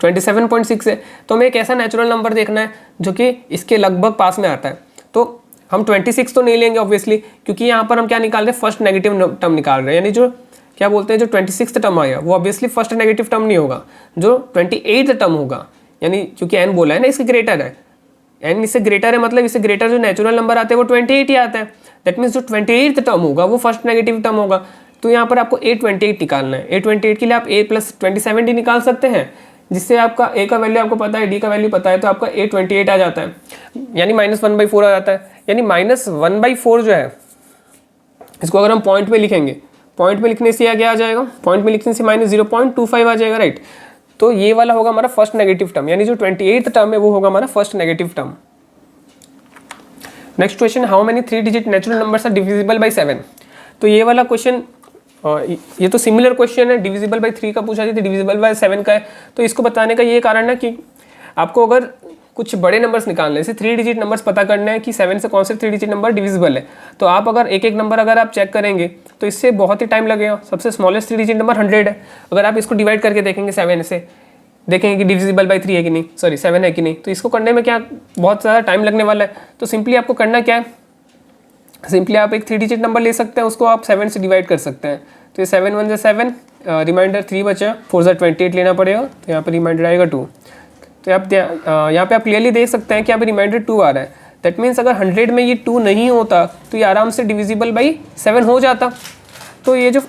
27.6 है। तो हमें एक ऐसा नेचुरल नंबर देखना है जो कि इसके लगभग पास में आता है। तो हम 26 तो नहीं लेंगे ऑब्वियसली, क्योंकि यहाँ पर हम क्या निकाल रहे हैं, फर्स्ट नेगेटिव टर्म निकाल रहे हैं, यानी जो क्या बोलते हैं जो 26th टर्म आएगा वो ऑब्वियसली फर्स्ट नेगेटिव टर्म नहीं होगा, जो 28th टर्म होगा, यानी क्योंकि n बोला है ना इसके ग्रेटर है, n इससे ग्रेटर है मतलब इससे ग्रेटर जो नेचुरल नंबर आते हैं वो 28 ही आता है। दैट मीन्स जो 28th टर्म होगा वो फर्स्ट नेगेटिव टर्म होगा। तो यहाँ पर आपको A28 निकालना है। A28 के लिए आप a + 27 निकाल सकते हैं, जिससे आपका a का वैल्यू आपको पता है, d का वैल्यू पता है, तो आपका A28 आ जाता है, यानी -1/4 आ जाता है। यानी -1/4 जो है इसको अगर हम पॉइंट में लिखेंगे, पॉइंट में लिखने से क्या आ जाएगा, पॉइंट में लिखने से -0.25 आ जाएगा, राइट। तो ये वाला होगा हमारा फर्स्ट नेगेटिव टर्म, यानी जो 28th टर्म है वो होगा हमारा first negative term. Next question, how many 3 digit natural numbers are divisible by 7। तो ये वाला क्वेश्चन, ये तो सिमिलर क्वेश्चन है, डिविजिबल बाय 3 का पूछा जाता है, डिविजिबल बाय 7 का है। तो इसको बताने का ये कारण है कि आपको अगर कुछ बड़े नंबर्स निकालने हैं, जैसे 3 डिजिट नंबर्स पता करना है कि 7 से कौन से 3 डिजिट नंबर डिविजिबल है, तो आप अगर एक एक नंबर अगर आप चेक करेंगे तो इससे बहुत ही टाइम लगेगा। सबसे स्मॉलेस्ट 3 डिजिट नंबर 100 है, अगर आप इसको डिवाइड करके देखेंगे 7 से, देखेंगे कि डिविजिबल बाय 3 है कि नहीं, सॉरी 7 है कि नहीं, तो इसको करने में क्या बहुत ज़्यादा टाइम लगने वाला है। तो सिंपली आपको करना क्या है, सिंपली आप एक 3 डिजिट नंबर ले सकते हैं, उसको आप 7 से डिवाइड कर सकते हैं। तो ये 7 1 7, रिमाइंडर 3 बचा, 4 28 लेना पड़ेगा, तो यहाँ पर रिमाइंडर आएगा 2। तो आप यहाँ पे आप क्लियरली देख सकते हैं कि यहाँ पे रिमाइंडर 2 आ रहा है। दैट मीन्स अगर 100 में ये 2 नहीं होता तो ये आराम से डिविजिबल बाई 7 हो जाता। तो ये जो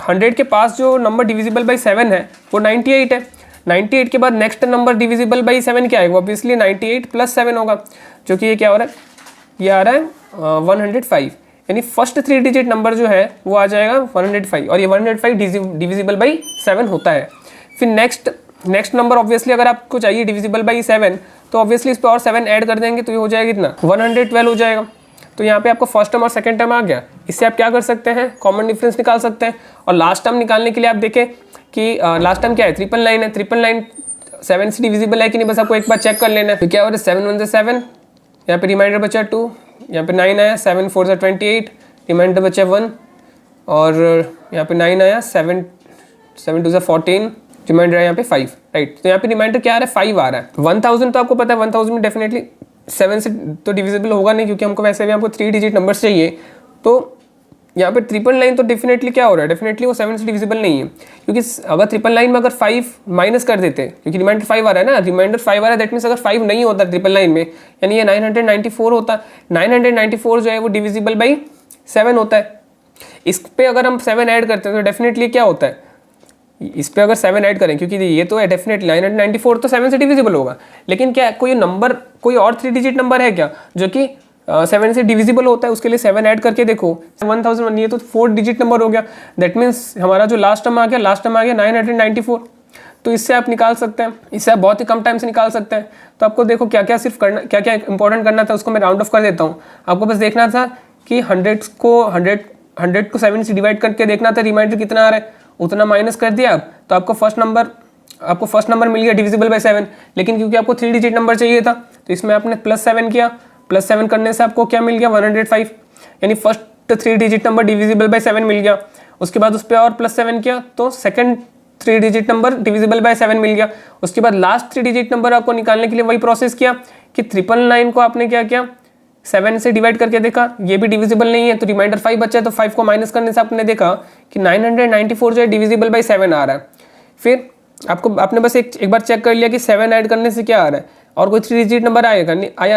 100 के पास जो नंबर डिविजिबल बाई 7 है वो 98 है। 98 के बाद नेक्स्ट नंबर डिविजिबल बाई 7 क्या आएगा, ऑब्वियसली 98 + 7 होगा, जो कि ये क्या हो रहा है, ये आ रहा है 105, यानी फर्स्ट 3 डिजिट नंबर जो है वो आ जाएगा 105, और ये 105 डिविजिबल बाई 7 होता है। फिर नेक्स्ट नंबर ऑब्वियसली अगर आपको चाहिए डिविजिबल बाई 7, तो ऑब्वियसली इस पर और 7 ऐड कर देंगे तो ये हो जाएगा कितना, 112 हो जाएगा। तो यहाँ पे आपको फर्स्ट टर्म और सेकंड टर्म आ गया। इससे आप क्या कर सकते हैं, कॉमन डिफरेंस निकाल सकते हैं। और लास्ट टर्म निकालने के लिए आप देखें कि लास्ट टर्म क्या है, 999 है। 999 7 से डिविजिबल है कि नहीं, बस आपको एक बार चेक कर लेना है। तो क्या हो रहा है, 7 1 7, यहाँ पे रिमाइंडर बचा 2, यहाँ पे 9 आया, 7 4 ज़ा 28, रिमाइंडर बचा 1 और यहाँ पे 9 आया, 7 2 ज़ा 14, रिमाइंडर है यहाँ पे 5, राइट। तो यहाँ पे रिमाइंडर क्या आ रहा है, 5 आ रहा है। 1000 तो आपको पता है 1000 में डेफिनेटली 7 से तो डिविजिबल होगा नहीं, क्योंकि हमको वैसे भी हमको 3 डिजिट नंबर्स चाहिए। तो यहाँ पे 999 तो डेफिनेटली क्या हो रहा है, डेफिनेटली वो 7 से डिविजिबल नहीं है, क्योंकि अगर 999 में अगर 5 माइनस कर देते, क्योंकि रिमाइंडर 5 आ रहा है ना, रिमाइंडर 5 आ रहा है, दैट मीन्स अगर 5 नहीं होता 999 में, यानी ये 994 होता। 994 जो है वो डिविजिबल बाई 7 होता है। इस पे अगर हम 7 ऐड करते हैं तो डेफिनेटली क्या होता है, इस पे अगर 7 ऐड करें, क्योंकि ये तो है डेफिनेटली 994 तो 7 से डिविजिबल होगा, लेकिन क्या कोई नंबर, कोई और 3 डिजिट नंबर है क्या जो कि 7 से डिविजिबल होता है, उसके लिए 7 ऐड करके देखो। 1001 ये तो 4 डिजिट नंबर हो गया, दैट मीन्स हमारा जो लास्ट टर्म आ गया 994। तो इससे आप निकाल सकते हैं, इससे आप बहुत ही कम टाइम से निकाल सकते हैं। तो आपको देखो क्या क्या सिर्फ करना, क्या क्या इंपॉर्टेंट करना था, उसको मैं राउंड ऑफ कर देता हूँ। आपको बस देखना था कि 100 को 7 से डिवाइड करके देखना था रिमाइंडर कितना आ रहा है, उतना माइनस कर दिया आप, तो आपको फर्स्ट नंबर मिल गया डिविजिबल बाय 7। लेकिन क्योंकि आपको 3 डिजिट नंबर चाहिए था, तो इसमें आपने +7 किया, +7 करने से आपको क्या मिल गया 105, यानी first 3 digit number divisible by 7 मिल गया। उसके बाद उस पर और +7 किया तो second 3 digit number divisible by 7 मिल गया। उसके बाद लास्ट 3 डिजिट नंबर आपको निकालने के लिए वही प्रोसेस किया कि 999 को आपने क्या किया, 7 से डिवाइड करके देखा, ये भी डिविजिबल नहीं है, तो रिमाइंडर 5 बचा है, तो 5 को माइनस करने से आपने देखा कि 994 जो है डिविजिबल बाय 7 आ रहा है। फिर आपने बस एक बार चेक कर लिया कि 7 ऐड करने से क्या आ रहा है, और कोई 3 डिजिट नंबर आया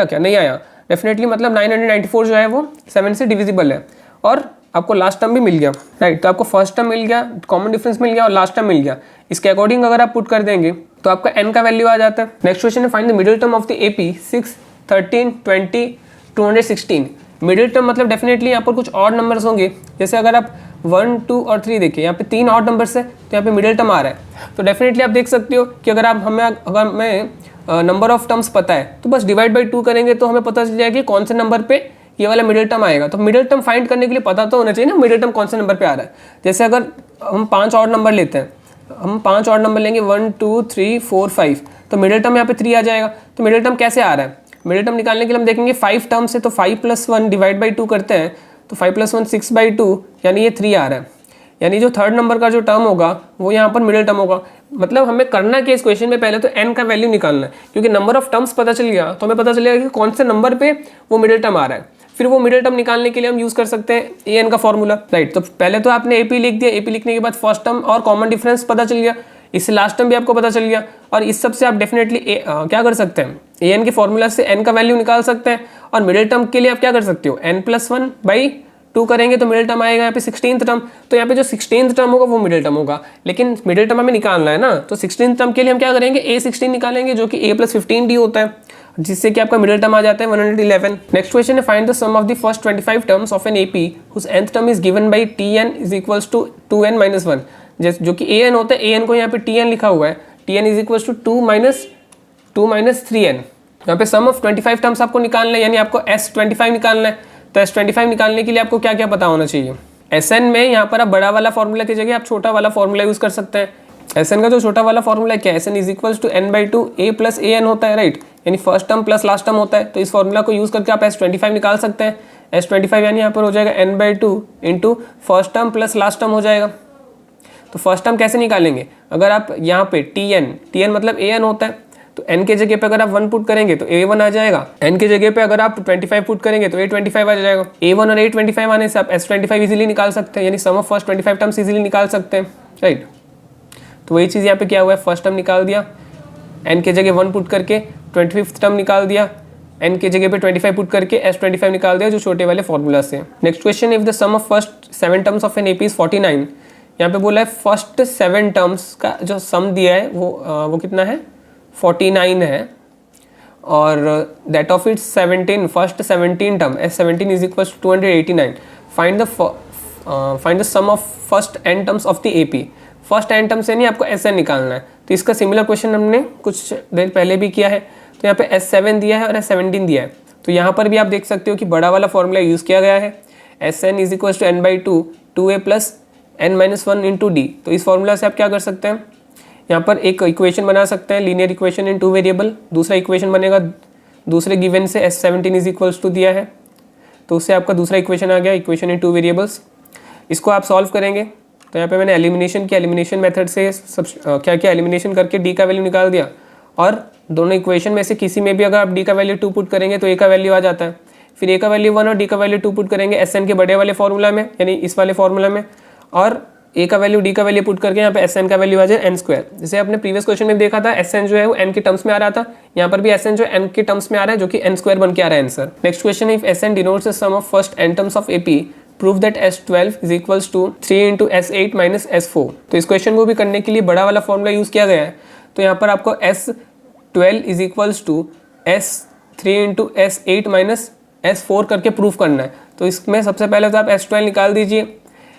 क्या, नहीं आया, डेफिनेटली मतलब 994 जो है वो 7 से डिविजिबल है, और आपको लास्ट टर्म भी मिल गया, राइट। तो आपको फर्स्ट टर्म मिल गया, कॉमन डिफरेंस मिल गया, और लास्ट टर्म मिल गया। इसके अकॉर्डिंग अगर आप पुट कर देंगे तो आपका n का वैल्यू आ जाता है। नेक्स्ट क्वेश्चन है, find the middle term of the AP 6 13 20 216। Middle term मतलब डेफिनेटली यहाँ पर कुछ और नंबर्स होंगे, जैसे अगर आप 1 2 और 3 देखिए, यहाँ पे 3 और नंबर्स है, तो यहाँ पे मिडिल टर्म आ रहा है। तो डेफिनेटली आप देख सकते हो कि अगर हमें नंबर ऑफ टर्म्स पता है, तो बस डिवाइड बाई 2 करेंगे तो हमें पता चल जाएगा कि कौन से नंबर पे ये वाला मिडिल टर्म आएगा। तो मिडिल टर्म फाइंड करने के लिए पता तो होना चाहिए ना मिडिल टर्म कौन से नंबर पे आ रहा है। जैसे अगर हम 5 और नंबर लेते हैं, हम 5 और नंबर लेंगे 1 2 3 4 5, तो मिडिल टर्म यहाँ पे 3 आ जाएगा। तो मिडिल टर्म कैसे आ रहा है, मिडिल टर्म निकालने के लिए हम देखेंगे 5 टर्म्स है, तो 5 + 1 डिवाइड बाई 2 करते हैं, तो 5 + 1 6/2, यानी ये 3 आ रहा है। यानी जो थर्ड नंबर का जो टर्म होगा वो यहाँ पर मिडिल टर्म होगा। मतलब हमें करना क्या इस क्वेश्चन में, पहले तो n का वैल्यू निकालना है, क्योंकि नंबर ऑफ टर्म्स पता चल गया तो हमें पता चलेगा कि कौन से नंबर पे वो मिडिल टर्म आ रहा है। फिर वो मिडिल टर्म निकालने के लिए हम यूज कर सकते हैं an का फॉर्मूला, राइट। तो पहले तो आपने AP लिख दिया, AP लिखने के बाद फर्स्ट टर्म और कॉमन डिफरेंस पता चल गया, इससे लास्ट टर्म भी आपको पता चल गया, और इस सब से आप डेफिनेटली क्या कर सकते हैं, an के फॉर्मूला से n का वैल्यू निकाल सकते हैं। और मिडिल टर्म के लिए आप क्या कर सकते हो, n+1/2 करेंगे तो मिडिल टर्म आएगा यहाँ पे 16th टर्म। तो यहाँ पे जो 16th टर्म होगा वो मिडिल टर्म होगा, लेकिन मिडिल टर्म हमें निकालना है ना, तो 16th टर्म के लिए हम क्या करेंगे, A16 निकालेंगे, जो कि A+15D होता है, जिससे कि आपका मिडिल टर्म आ जाता है 111। नेक्स्ट क्वेश्चन है, find the sum of the first 25 terms of an AP whose nth term is given by Tn = 2n-1, जो कि an होता है, an को यहाँ पे Tn लिखा हुआ है, Tn = 2 - 3n। यहाँ पे सम ऑफ 25 टर्म्स आपको निकालना है, यानी आपको S25 निकालना है। तो S25 निकालने के लिए आपको क्या क्या पता होना चाहिए, Sn में यहाँ पर आप बड़ा वाला फॉर्मूला की जगह आप छोटा वाला फॉर्मूला यूज कर सकते हैं। Sn का जो छोटा वाला फॉर्मूला क्या है, Sn = n/2 a + an होता है, राइट, यानी first term plus last term होता है। तो इस फॉर्मूला को यूज करके आप S25 निकाल सकते हैं। S25 यानी यहाँ पर हो जाएगा n/2 into first term plus last term हो जाएगा। तो फर्स्ट टर्म कैसे निकालेंगे, अगर आप यहाँ पे Tn मतलब an होता है, तो n के जगह पे अगर आप 1 पुट करेंगे तो a1 आ जाएगा, n के जगह पे अगर आप 25 पुट करेंगे तो a25 आ जाएगा। a1 और a25 आने से आप S25 इजीली निकाल सकते हैं, यानी सम ऑफ फर्स्ट 25 टर्म्स इजीली निकाल सकते हैं, राइट। तो वही चीज़ यहाँ पे क्या हुआ है, फर्स्ट टर्म निकाल दिया, n के जगह 1 पुट करके 25th टर्म निकाल दिया, n के जगह पे 25 पुट करके S25 निकाल दिया, जो छोटे वाले फॉर्मूला से। Next question, if the sum of first 7 terms of an AP is 49, यहाँ पे बोला है फर्स्ट 7 टर्म्स का जो सम दिया है वो कितना है, 49 है, और that of its 17 first 17 term S17 = 289। Find the sum of first n terms of the AP। First n term से नहीं, आपको Sn निकालना है। तो इसका सिमिलर क्वेश्चन हमने कुछ देर पहले भी किया है। तो यहाँ पे S7 दिया है और S17 दिया है, तो यहाँ पर भी आप देख सकते हो कि बड़ा वाला फॉर्मूला यूज़ किया गया है, Sn = n/2 2a + n-1 into d। तो इस फॉर्मूला से आप क्या कर सकते हैं, यहाँ पर एक इक्वेशन बना सकते हैं, लीनियर इक्वेशन इन 2 वेरिएबल। दूसरा इक्वेशन बनेगा दूसरे गिवन से S17 इज इक्वल्स टू दिया है, तो उससे आपका दूसरा इक्वेशन आ गया, इक्वेशन इन 2 वेरिएबल्स। इसको आप सॉल्व करेंगे तो यहाँ पे मैंने एलिमिनेशन किया, एलिमिनेशन मेथड से सब क्या क्या एलिमिनेशन करके डी का वैल्यू निकाल दिया, और दोनों इक्वेशन में से किसी में भी अगर आप डी का वैल्यू 2 पुट करेंगे तो ए का वैल्यू आ जाता है। फिर ए का वैल्यू 1 और डी का वैल्यू 2 पुट करेंगे एस एन के बड़े वाले फॉर्मूला में, यानी इस वाले फॉर्मूला में, और ए का वैल्यू डी का वैल्यू पुट करके यहाँ पे एस एन का वैल्यू आ जाए एन स्क्वायर। जैसे आपने प्रीवियस क्वेश्चन में देखा था एस एन जो है वो एन के टर्म्स में आ रहा था, यहाँ पर भी एस एन जो एन के टर्म्स में आ रहा है, जो कि एन स्क्वायर बन के आ रहा है answer. Next question, if S N denotes the sum of first N terms of AP prove that S12 is equals to 3 into S8 minus S4। तो इस क्वेश्चन को भी करने के लिए बड़ा वाला फॉर्मूला यूज किया गया है। तो यहाँ पर आपको S12 is equals to S3 into S8 minus S4 करके प्रूफ करना है। तो इसमें सबसे पहले तो आप S12 निकाल दीजिए,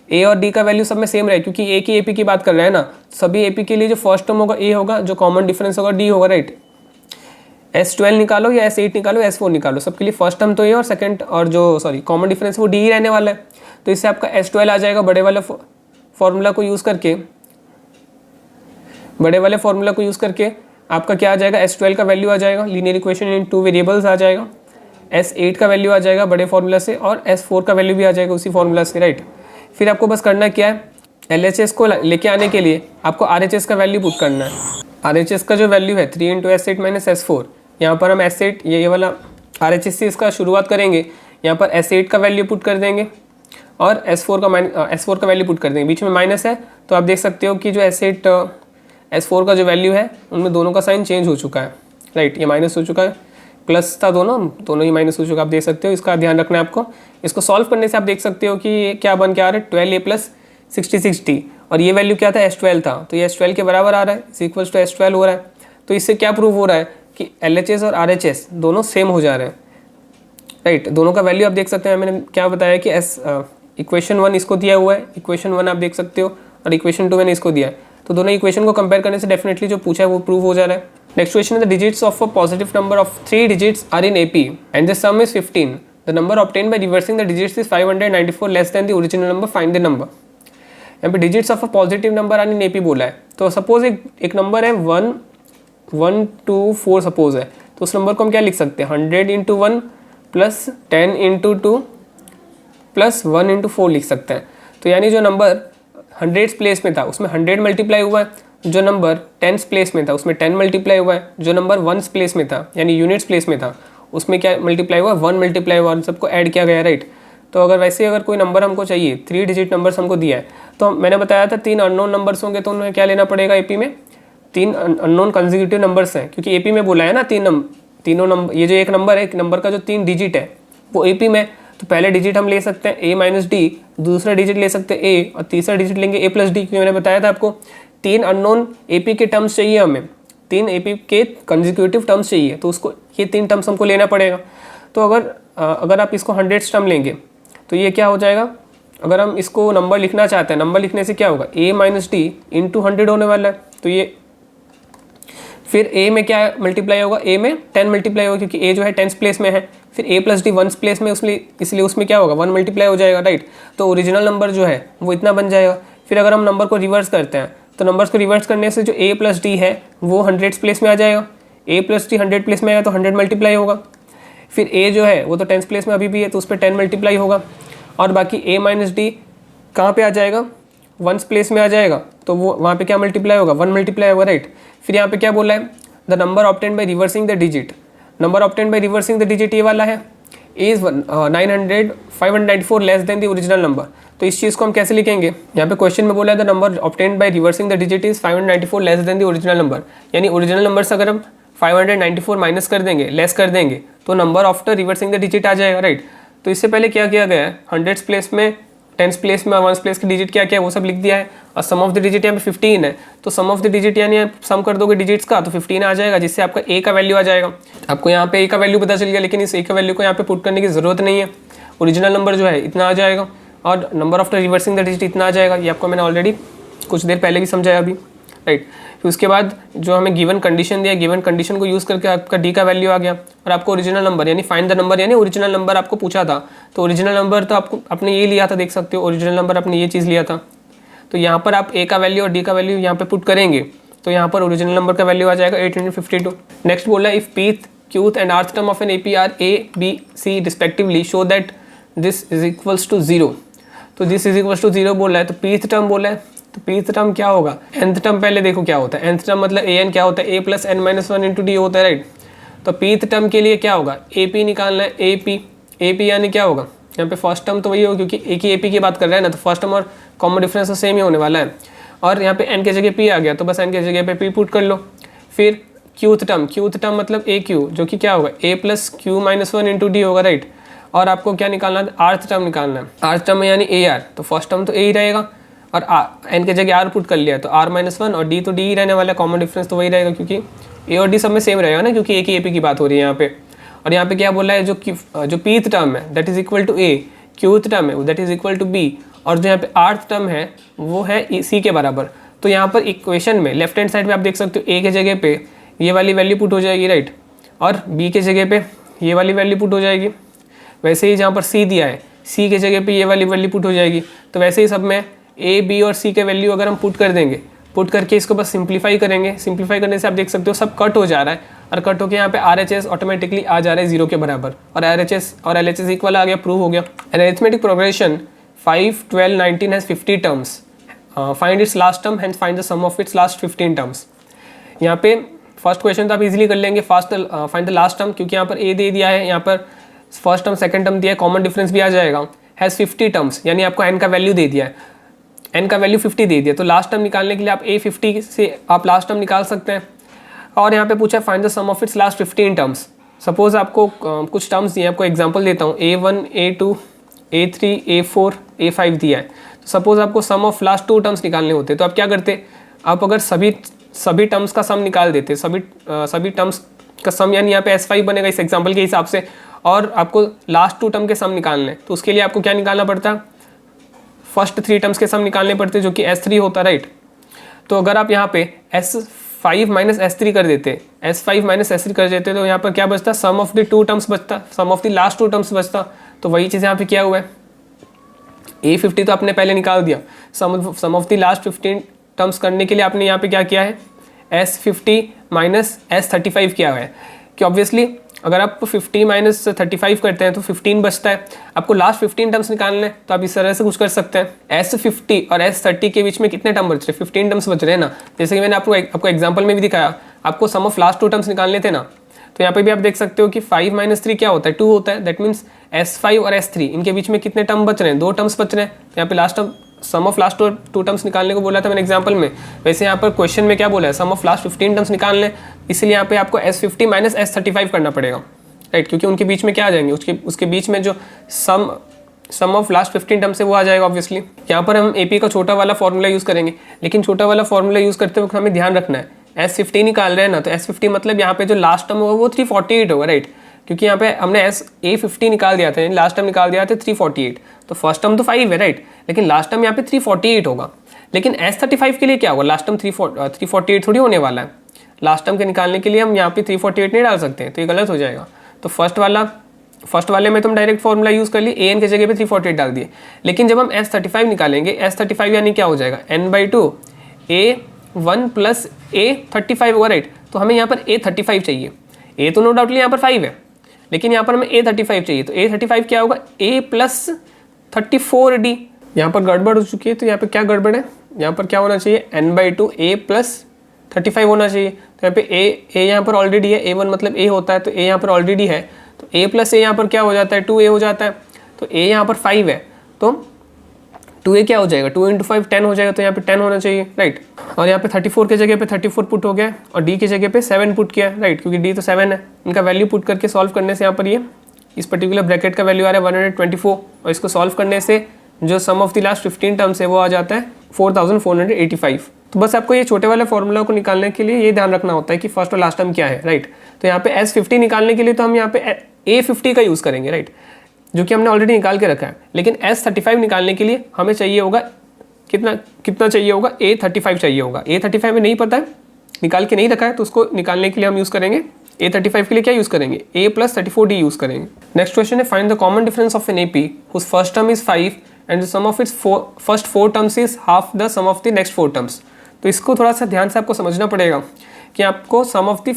ए और डी का वैल्यू सब में सेम रहे, क्योंकि ए की एपी की बात कर रहे हैं ना, सभी एपी के लिए जो फर्स्ट टर्म होगा ए होगा, जो कॉमन डिफरेंस होगा डी होगा, राइट। S12 निकालो या S8 निकालो, S4 निकालो, सबके लिए फर्स्ट टर्म तो ये और सेकंड और जो कॉमन डिफरेंस वो डी ही रहने वाला है। तो इससे आपका S12 आ जाएगा बड़े वाले फॉर्मूला को यूज़ करके, आपका क्या आ जाएगा, S12 का वैल्यू आ जाएगा, लीनियर इक्वेशन इन 2 वेरिएबल्स आ जाएगा, S8 का वैल्यू आ जाएगा बड़े फॉर्मूला से, और S4 का वैल्यू भी आ जाएगा उसी फॉर्मूला से, राइट। फिर आपको बस करना क्या है, LHS को लेके आने के लिए आपको RHS का वैल्यू पुट करना है। RHS का जो वैल्यू है 3 इंटू S8 माइनस S4, यहाँ पर हम S8 ये वाला RHS से इसका शुरुआत करेंगे, यहाँ पर S8 का वैल्यू पुट कर देंगे और S4 का वैल्यू पुट कर देंगे, बीच में माइनस है तो आप देख सकते हो कि जो S4 का जो वैल्यू है उनमें दोनों का साइन चेंज हो चुका है, राइट। ये माइनस हो चुका है, प्लस था दोनों ही माइनस हो चुका है, आप देख सकते हो। इसका ध्यान रखना है आपको। इसको सॉल्व करने से आप देख सकते हो कि ये क्या बन के आ रहा है, 12a प्लस 60 और ये वैल्यू क्या था, S12 था, तो ये S12 के बराबर आ रहा है, इज इक्वल्स टू S12 हो रहा है। तो इससे क्या प्रूव हो रहा है कि LHS और RHS दोनों सेम हो जा रहे हैं, राइट। दोनों का वैल्यू आप देख सकते हैं, मैंने क्या बताया कि इक्वेशन 1 इसको दिया हुआ है, इक्वेशन 1 आप देख सकते हो, और इक्वेशन 2 मैंने इसको दिया है, तो दोनों इक्वेशन को कंपेयर करने से डेफिनेटली जो पूछा है वो प्रूव हो जा रहा है। नेक्स्ट क्वेश्चन है, the digits of a positive number of 3 digits are in AP and the sum is 15, the number obtained by reversing the digits is 594 less than the original number, find the number. यहाँ पे digits of a positive number are in AP बोला है, तो suppose एक number है 1 1 2 4 suppose है, तो उस नंबर को हम क्या लिख सकते हैं, 100 into 1 plus 10 into 2 plus 1 into 4 लिख सकते हैं। तो यानी जो नंबर 100 प्लेस में था उसमें 100 मल्टीप्लाई हुआ है, जो नंबर 10 प्लेस में था उसमें 10 मल्टीप्लाई हुआ है, जो नंबर 1 प्लेस में था यानी यूनिट्स प्लेस में था उसमें क्या मल्टीप्लाई हुआ, 1 मल्टीप्लाई हुआ, और सबको ऐड किया गया, राइट। तो अगर कोई नंबर हमको चाहिए, 3 डिजिट नंबर्स हमको दिया है, तो मैंने बताया था 3 अननोन नंबर्स होंगे, तो उन्हें क्या लेना पड़ेगा, AP में 3 अननोन कंसेक्यूटिव नंबर्स हैं, क्योंकि AP में बोला है ना तीनों नंबर, ये जो एक नंबर है, एक नंबर का जो 3 डिजिट है वो AP में, तो पहले डिजिट हम ले सकते हैं A माइनस डी, दूसरा डिजिट ले सकते हैं A, और तीसरा डिजिट लेंगे A प्लस डी, क्योंकि मैंने बताया था आपको 3 अननोन AP के टर्म्स चाहिए हमें, 3 AP के कंसेक्यूटिव टर्म्स चाहिए, तो उसको ये 3 टर्म्स हमको लेना पड़ेगा। तो अगर आप इसको 100 टर्म लेंगे तो ये क्या हो जाएगा, अगर हम इसको नंबर लिखना चाहते हैं, नंबर लिखने से क्या होगा, A माइनस डी इंटू 100 होने वाला है, तो ये फिर A में क्या मल्टीप्लाई होगा, A में 10 मल्टीप्लाई होगा, क्योंकि A जो है 10th प्लेस में है, फिर A प्लस डी 1 प्लेस में, इसलिए उसमें क्या होगा, 1 मल्टीप्लाई हो जाएगा, राइट। तो ओरिजिनल नंबर जो है वो इतना बन जाएगा। फिर अगर हम नंबर को रिवर्स करते हैं तो नंबर्स को रिवर्स करने से जो A प्लस डी है वो 100 प्लेस में आ जाएगा, A प्लस डी 100 प्लेस में आएगा तो 100 मल्टीप्लाई होगा, फिर A जो है वो तो 10th प्लेस में अभी भी है तो उस पर 10 मल्टीप्लाई होगा, और बाकी A माइनस डी कहाँ पे आ जाएगा, 1 प्लेस में आ जाएगा, तो वो वहाँ पे क्या मल्टीप्लाई होगा, 1 मल्टीप्लाई होगा, राइट। फिर यहाँ पे क्या बोला है, the number obtained by reversing the digit, number obtained by reversing the digit ये वाला है, is 594 less than the original number. तो इस चीज़ को हम कैसे लिखेंगे, यहाँ पे क्वेश्चन में बोला है the number obtained by reversing the digit is 594 less than the original number, यानी ओरिजिनल नंबर से अगर हम 594 माइनस कर देंगे, लेस कर देंगे, तो number after reversing the digit आ जाएगा, राइट। तो इससे पहले क्या किया गया है, 100 प्लेस में, 10 प्लेस में, 1 प्लेस के डिजिट क्या क्या है वो सब लिख दिया है, और सम ऑफ द डिजिट यहाँ पे 15 है, तो सम ऑफ द डिजिट यानी आप सम कर दोगे डिजिट्स का तो 15 आ जाएगा, जिससे आपका A का वैल्यू आ जाएगा। आपको यहाँ पे A का वैल्यू पता चल गया, लेकिन इस A का वैल्यू को यहाँ पे पुट करने की जरूरत नहीं है, ओरिजिनल नंबर जो है इतना आ जाएगा, और number after reversing the digit इतना आ जाएगा। ये आपको मैंने ऑलरेडी कुछ देर पहले भी समझाया अभी, राइट। फिर उसके बाद जो हमें गिवन कंडीशन दिया, गिवन कंडीशन को यूज़ करके आपका D का वैल्यू आ गया, और आपको ओरिजिनल नंबर यानी फाइंड द नंबर यानी ओरिजिनल नंबर आपको पूछा था, तो ओरिजिनल नंबर तो आपने ये लिया था, देख सकते हो ओरिजिनल नंबर आपने ये चीज़ लिया था, तो यहाँ पर आप A का वैल्यू और D का वैल्यू यहाँ पे पुट करेंगे तो यहाँ पर ओरिजिनल नंबर का वैल्यू आ जाएगा 852। नेक्स्ट बोला if P qth and rth term of an AP are a, b, c respectively show that this is equals to 0। तो this is equals to 0 बोल रहा है, तो pth टर्म बोला है, तो pth टर्म क्या होगा, nth टर्म पहले देखो क्या होता है, nth टर्म मतलब an क्या होता है, a plus n minus one into D होता है, राइट। तो pth टर्म के लिए क्या होगा, AP निकालना है, AP यानी क्या होगा, यहाँ पे फर्स्ट टर्म तो वही होगा क्योंकि एक ही AP की बात कर रहा है ना, तो फर्स्ट टर्म और कॉमन डिफरेंस तो सेम ही होने वाला है। और यहाँ पे n के जगह p आ गया, तो बस n के जगह पे p पुट कर लो। फिर qth टर्म मतलब AQ जो कि क्या होगा, a plus Q minus one into D होगा, राइट। और आपको क्या निकालना है, rth टर्म निकालना है, rth टर्म यानी AR, तो फर्स्ट टर्म तो a ही रहेगा और n के जगह r पुट कर लिया तो r माइनस वन और d तो d ही रहने वाला है, कॉमन डिफरेंस तो वही रहेगा क्योंकि a और d सब में सेम रहेगा ना, क्योंकि एक ही AP की बात हो रही है यहाँ पे। और यहाँ पे क्या बोला है, जो pth टर्म है that is equal to a, qth term है that is equal to b, और जो यहाँ पे rth टर्म है वो है c के बराबर। तो यहाँ पर इक्वेशन में लेफ्ट हैंड साइड पे आप देख सकते हो a के जगह पे ये वाली वैल्यू पुट हो जाएगी, राइट, और b के जगह पे ये वाली वैल्यू पुट हो जाएगी। वैसे ही जहाँ पर c दिया है c के जगह पे ये वाली वैल्यू पुट हो जाएगी। तो वैसे ही सब में a, b और c के वैल्यू अगर हम पुट कर देंगे, पुट करके इसको बस सिंप्लीफाई करेंगे, सिंप्लीफाई करने से आप देख सकते हो सब कट हो जा रहा है, और कट होकर यहाँ पे RHS ऑटोमेटिकली आ जा रहा है 0 के बराबर, और RHS और LHS इक्वल आ गया, प्रूव हो गया। An arithmetic progression 5, 12, 19 has 50 terms, find its last term and find the sum of its last 15 terms. यहाँ पे फर्स्ट क्वेश्चन तो आप इजीली कर लेंगे, फाइंड द लास्ट टर्म, क्योंकि यहाँ पर a दे दिया है, यहाँ पर फर्स्ट टर्म सेकंड टर्म दिया है, कॉमन डिफरेंस भी आ जाएगा। हैज़ 50 टर्म्स यानी आपको n का वैल्यू दे दिया है, n का वैल्यू 50 दे दिया, तो लास्ट टर्म निकालने के लिए आप a50 से आप लास्ट टर्म निकाल सकते हैं। और यहाँ पे पूछा है find the sum of its last 15 terms. Suppose आपको कुछ टर्म्स दिए, आपको एग्जांपल देता हूँ, a1, a2, a3, a4, a5 दिया है। तो सपोज आपको सम ऑफ लास्ट 2 टर्म्स निकालने होते तो आप क्या करते, आप अगर सभी टर्म्स का सम निकाल देते, सभी टर्म्स का सम यानी यहाँ पे S5 बनेगा इस एग्जाम्पल के हिसाब से, और आपको लास्ट 2 टर्म के सम निकालने, तो उसके लिए आपको क्या निकालना पड़ता, फर्स्ट 3 टर्म्स के सम निकालने पड़ते जो कि S3 होता, राइट। तो अगर आप यहाँ पे S5 माइनस S3 कर देते, S5 माइनस S3 कर देते तो यहाँ पर क्या बचता, सम ऑफ द 2 टर्म्स बचता, सम ऑफ द लास्ट 2 टर्म्स बचता। तो वही चीज़ यहाँ पे क्या हुआ है, A50 तो आपने पहले निकाल दिया, सम ऑफ द लास्ट 15 टर्म्स करने के लिए आपने यहाँ पे क्या किया है, S50 माइनस S35 किया हुआ है, कि ऑब्वियसली अगर आप 50 माइनस 35 करते हैं तो 15 बचता है, आपको लास्ट 15 टर्म्स निकालने हैं, तो आप इस तरह से कुछ कर सकते हैं। S50 और S30 के बीच में कितने टर्म बच रहे हैं, 15 टर्म्स बच रहे हैं ना, जैसे कि मैंने आपको एग्जाम्पल में भी दिखाया, आपको सम ऑफ लास्ट 2 टर्म्स निकालने थे ना, तो यहाँ पे भी आप देख सकते हो कि 5 माइनस 3 क्या होता है, 2 होता है, दैट मीन्स S5 और S3 इनके बीच में कितने टर्म बच रहे हैं, 2 टर्म्स बच रहे हैं। तो यहाँ पे last term sum of last 2 terms निकालने को बोला था मैंने एग्जांपल में, वैसे यहाँ पर क्वेश्चन में क्या बोला है, सम ऑफ लास्ट 15 टर्म्स निकालने, इसलिए यहाँ पे आपको S50 माइनस S35 करना पड़ेगा, राइट, क्योंकि उनके बीच में क्या आ जाएंगे, उसके बीच में जो सम ऑफ लास्ट 15 टर्म्स है वो आ जाएगा ऑब्वियसली। यहाँ पर हम AP का छोटा वाला फॉर्मूला यूज़ करेंगे, लेकिन छोटा वाला फॉर्मूला यूज़ करते वक्त हमें ध्यान रखना है, S50 निकाल रहे हैं ना, तो S50 मतलब यहाँ पे जो लास्ट टर्म होगा वो 348 होगा, राइट, क्योंकि यहाँ पे हमने A50 निकाल दिया था, लास्ट टर्म निकाल दिया था 348, तो फर्स्ट टर्म तो 5 है, राइट, लेकिन लास्ट टर्म यहाँ पे 348 होगा। लेकिन S35 के लिए क्या होगा, लास्ट टर्म 348 थोड़ी होने वाला है, लास्ट टर्म के निकालने के लिए हम यहाँ पे 348 नहीं डाल सकते हैं, तो ये गलत हो जाएगा। तो फर्स्ट वाले में तुम डायरेक्ट फॉर्मूला यूज़ कर लिए, an के जगह पे 348 डाल दिए, लेकिन जब हम S35 निकालेंगे, S35 यानी क्या हो जाएगा, n/2 A1 प्लस A35 होगा, राइट। तो हमें यहाँ पर A35 चाहिए, A तो नो डाउटली यहाँ पर 5 है, लेकिन यहाँ पर हमें A35 चाहिए, तो A35 क्या होगा, A प्लस 34D। यहाँ पर गड़बड़ हो चुकी है, तो यहाँ पर क्या गड़बड़ है, यहाँ पर क्या होना चाहिए, n/2 A प्लस 35 होना चाहिए। तो यहाँ पे A यहाँ पर ऑलरेडी है, A1 मतलब A होता है, तो A यहाँ पर ऑलरेडी है, तो A प्लस A यहाँ पर क्या हो जाता है, 2A हो जाता है, तो A यहाँ पर 5 है, तो 2A क्या हो जाएगा, 2 × 5 10 हो जाएगा, तो यहाँ पे 10 होना चाहिए, राइट। और यहाँ पे 34 के जगह पे 34 पुट हो गया, और D के जगह पे 7 पुट किया, राइट, क्योंकि D तो 7 है। इनका वैल्यू पुट करके सॉल्व करने से यहाँ पर ये इस पर्टिकुलर ब्रैकेट का वैल्यू आ रहा है 124, और इसको सॉल्व करने से जो सम ऑफ द लास्ट 15 टर्म्स है वो आ जाता है 4485। तो बस आपको ये छोटे वाले फॉर्मूला को निकालने के लिए ये ध्यान रखना होता है कि फर्स्ट और लास्ट टर्म क्या है, राइट। तो यहाँ पे S50 निकालने के लिए तो हम यहाँ पे A50 का यूज़ करेंगे, राइट, जो कि हमने ऑलरेडी निकाल के रखा है। लेकिन S35 निकालने के लिए हमें चाहिए होगा कितना चाहिए होगा, A35 चाहिए होगा। A35 में नहीं पता है, निकाल के नहीं रखा है, तो उसको निकालने के लिए हम यूज़ करेंगे A35 के लिए क्या यूज़ करेंगे, A प्लस 34D यूज़ करेंगे। नेक्स्ट क्वेश्चन है find the common difference of an AP whose first term is 5 and the sum of its first 4 terms is half the sum of the next 4 terms. तो इसको थोड़ा सा ध्यान से आपको समझना पड़ेगा कि आपको सम ऑफ द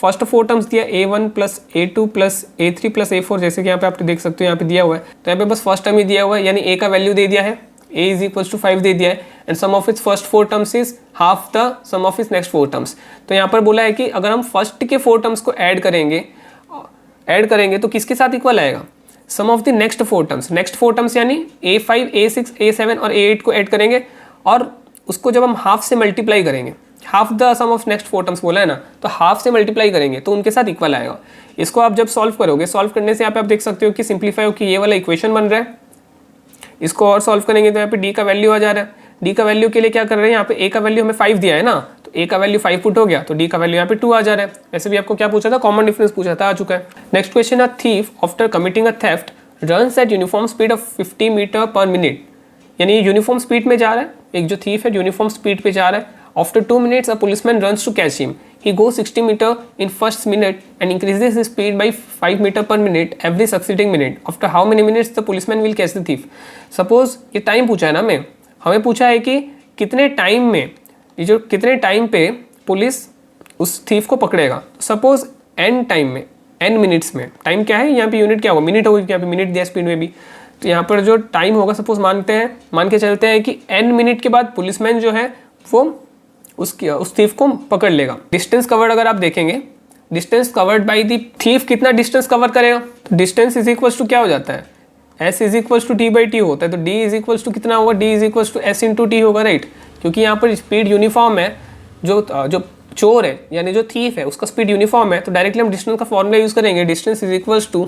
फर्स्ट 4 टर्म्स दिया A1 plus A2 plus A3 plus A4, जैसे कि यहाँ पे आप देख सकते हो यहाँ पे दिया हुआ है। तो यहाँ पे बस फर्स्ट टर्म ही दिया हुआ है, यानी A का वैल्यू दे दिया है, A इज इक्वल टू 5 दे दिया है, and sum of its first 4 terms is half the sum of its next 4 terms. तो यहाँ पर बोला है कि अगर हम फर्स्ट के 4 टर्म्स को ऐड करेंगे तो किसके साथ इक्वल आएगा, sum of the next 4 terms. Next 4 terms यानी A5, A6, A7 और A8 को ऐड करेंगे, और उसको जब हम हाफ से मल्टीप्लाई करेंगे, half the sum of next 4 terms बोला है ना, तो हाफ से मल्टीप्लाई करेंगे तो उनके साथ इक्वल आएगा। इसको आप जब सॉल्व करोगे, सॉल्व करने से यहाँ पे आप देख सकते हो कि सिंप्लीफाई हो कि ये वाला इक्वेशन बन रहा है। इसको और सॉल्व करेंगे तो यहाँ पे डी का वैल्यू आ जा रहा है। डी का वैल्यू के लिए क्या कर रहे हैं, यहाँ पे ए का वैल्यू हमें 5 दिया है ना, तो ए का वैल्यू 5 पुट हो गया, तो डी का वैल्यू यहाँ पे 2 आ जा रहा है। वैसे भी आपको क्या पूछा था, कॉमन डिफरेंस पूछा था, आ चुका है। Next question, a thief after committing a theft runs at uniform speed of 50 metre per minute, यानी यूनिफॉर्म स्पीड में जा रहा है, एक जो थीफ है यूनिफॉर्म स्पीड पे जा रहा है। After 2 minutes a policeman runs to catch him, he goes 60 meter in first minute and increases his speed by 5 meter per minute every succeeding minute. After how many minutes the policeman will catch the thief? Suppose ये time पूछा है ना, हमें पूछा है कि कितने time में, ये जो कितने टाइम पे पुलिस उस थीफ को पकड़ेगा। सपोज n टाइम में, n मिनट्स में, टाइम क्या है यहाँ पे, यूनिट क्या होगा, मिनट होगी, यहाँ पे मिनट दिया स्पीड में भी, तो यहाँ पर जो टाइम होगा, सपोज मान के चलते हैं कि n मिनट के बाद पुलिसमैन जो है वो उस थीफ को पकड़ लेगा। डिस्टेंस कवर्ड अगर आप देखेंगे, distance covered by the thief कितना डिस्टेंस कवर करेगा, डिस्टेंस इज इक्वल्स टू क्या हो जाता है, s is equals to d/t होता है, तो d इज इक्वल्स टू कितना होगा, d is equals to s into t होगा, राइट। क्योंकि यहाँ पर स्पीड यूनिफॉर्म है, जो चोर है यानी जो थीफ है उसका स्पीड यूनिफॉर्म है, तो डायरेक्टली हम डिस्टेंस का फॉर्मूला यूज करेंगे, distance is equals to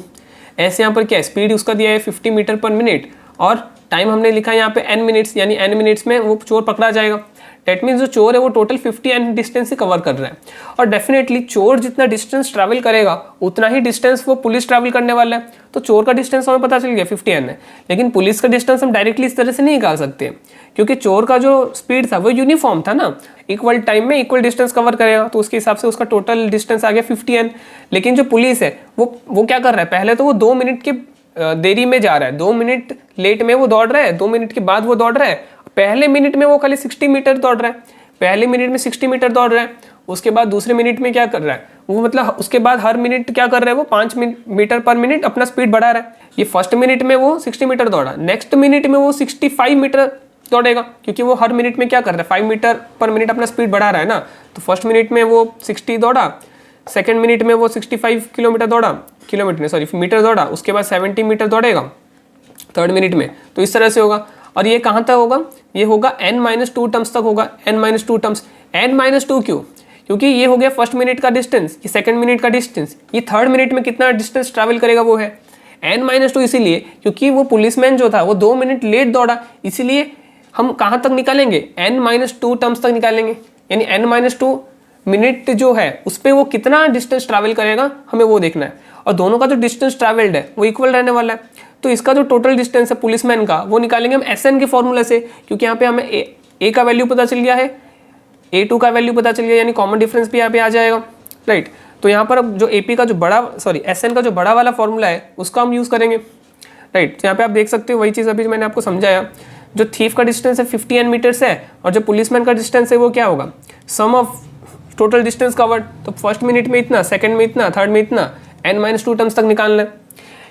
s, यहाँ पर क्या है, स्पीड उसका दिया है 50 मीटर पर मिनट, और टाइम हमने लिखा है यहाँ पे n मिनट्स, यानी n मिनट्स में वो चोर पकड़ा जाएगा। डेट मीन्स जो चोर है वो टोटल 50 एन डिस्टेंस से कवर कर रहा है, और डेफिनेटली चोर जितना डिस्टेंस ट्रैवल करेगा उतना ही डिस्टेंस वो पुलिस ट्रैवल करने वाला है। तो चोर का डिस्टेंस हमें पता चल गया 50 एन है, लेकिन पुलिस का डिस्टेंस हम डायरेक्टली इस तरह से नहीं निकाल सकते, क्योंकि चोर का जो स्पीड था वो यूनिफॉर्म था ना, इक्वल टाइम में इक्वल डिस्टेंस कवर करेगा, तो उसके हिसाब से उसका टोटल डिस्टेंस आ गया 50 एन। लेकिन जो पुलिस है वो क्या कर रहा है, पहले तो वो 2 मिनट के देरी में जा रहा है, 2 मिनट लेट में वो दौड़ रहा है, 2 मिनट के बाद वो दौड़ रहा है, पहले मिनट में वो खाली 60 मीटर दौड़ रहा है, पहले मिनट में 60 मीटर दौड़ रहा है, उसके बाद दूसरे मिनट में क्या कर रहा है वो, मतलब उसके बाद हर मिनट क्या कर रहा है वो 5 मीटर पर मिनट अपना स्पीड बढ़ा रहा है। ये फर्स्ट मिनट में वो 60 मीटर दौड़ा, नेक्स्ट मिनट में वो 65 मीटर दौड़ेगा, क्योंकि वो हर मिनट में क्या कर रहा है 5 मीटर पर मिनट अपना स्पीड बढ़ा रहा है ना। तो फर्स्ट मिनट में वो 60 दौड़ा, सेकेंड मिनट में वो 65 किलोमीटर दौड़ा, मीटर दौड़ा, उसके बाद 70 मीटर दौड़ेगा थर्ड मिनट में। तो इस तरह से होगा, और ये कहाँ तक होगा, ये होगा n-2 टर्म्स तक होगा, n-2 टर्म्स। n-2 क्यों, क्योंकि ये हो गया फर्स्ट मिनट का डिस्टेंस, ये सेकंड मिनट का डिस्टेंस, ये थर्ड मिनट में कितना डिस्टेंस ट्रैवल करेगा वो है n-2, इसीलिए क्योंकि वो पुलिसमैन जो था वो 2 मिनट लेट दौड़ा, इसीलिए हम कहाँ तक निकालेंगे, n-2 टर्म्स तक निकालेंगे, यानी n-2 मिनट जो है उस पर वो कितना डिस्टेंस ट्रैवल करेगा हमें वो देखना है, और दोनों का जो डिस्टेंस ट्रैवल्ड है वो इक्वल रहने वाला है। तो इसका जो टोटल डिस्टेंस है पुलिसमैन का वो निकालेंगे हम SN के फॉर्मूला से, क्योंकि यहाँ पे हमें A का वैल्यू पता चल गया है, A2 का वैल्यू पता चल गया, यानी कॉमन डिफरेंस भी यहाँ पे आ जाएगा, राइट। तो यहाँ पर अब जो AP का जो SN का जो बड़ा वाला फॉर्मूला है उसका हम यूज़ करेंगे, राइट। यहाँ पे आप देख सकते हो वही चीज़ अभी मैंने आपको समझाया, जो थीफ का डिस्टेंस है 50 एन मीटर्स है, और जो पुलिसमैन का डिस्टेंस है वो क्या होगा, सम ऑफ टोटल डिस्टेंस कवर्ड। तो फर्स्ट मिनट में इतना, सेकंड में इतना, थर्ड में इतना, n-2 टर्म्स तक निकालना है।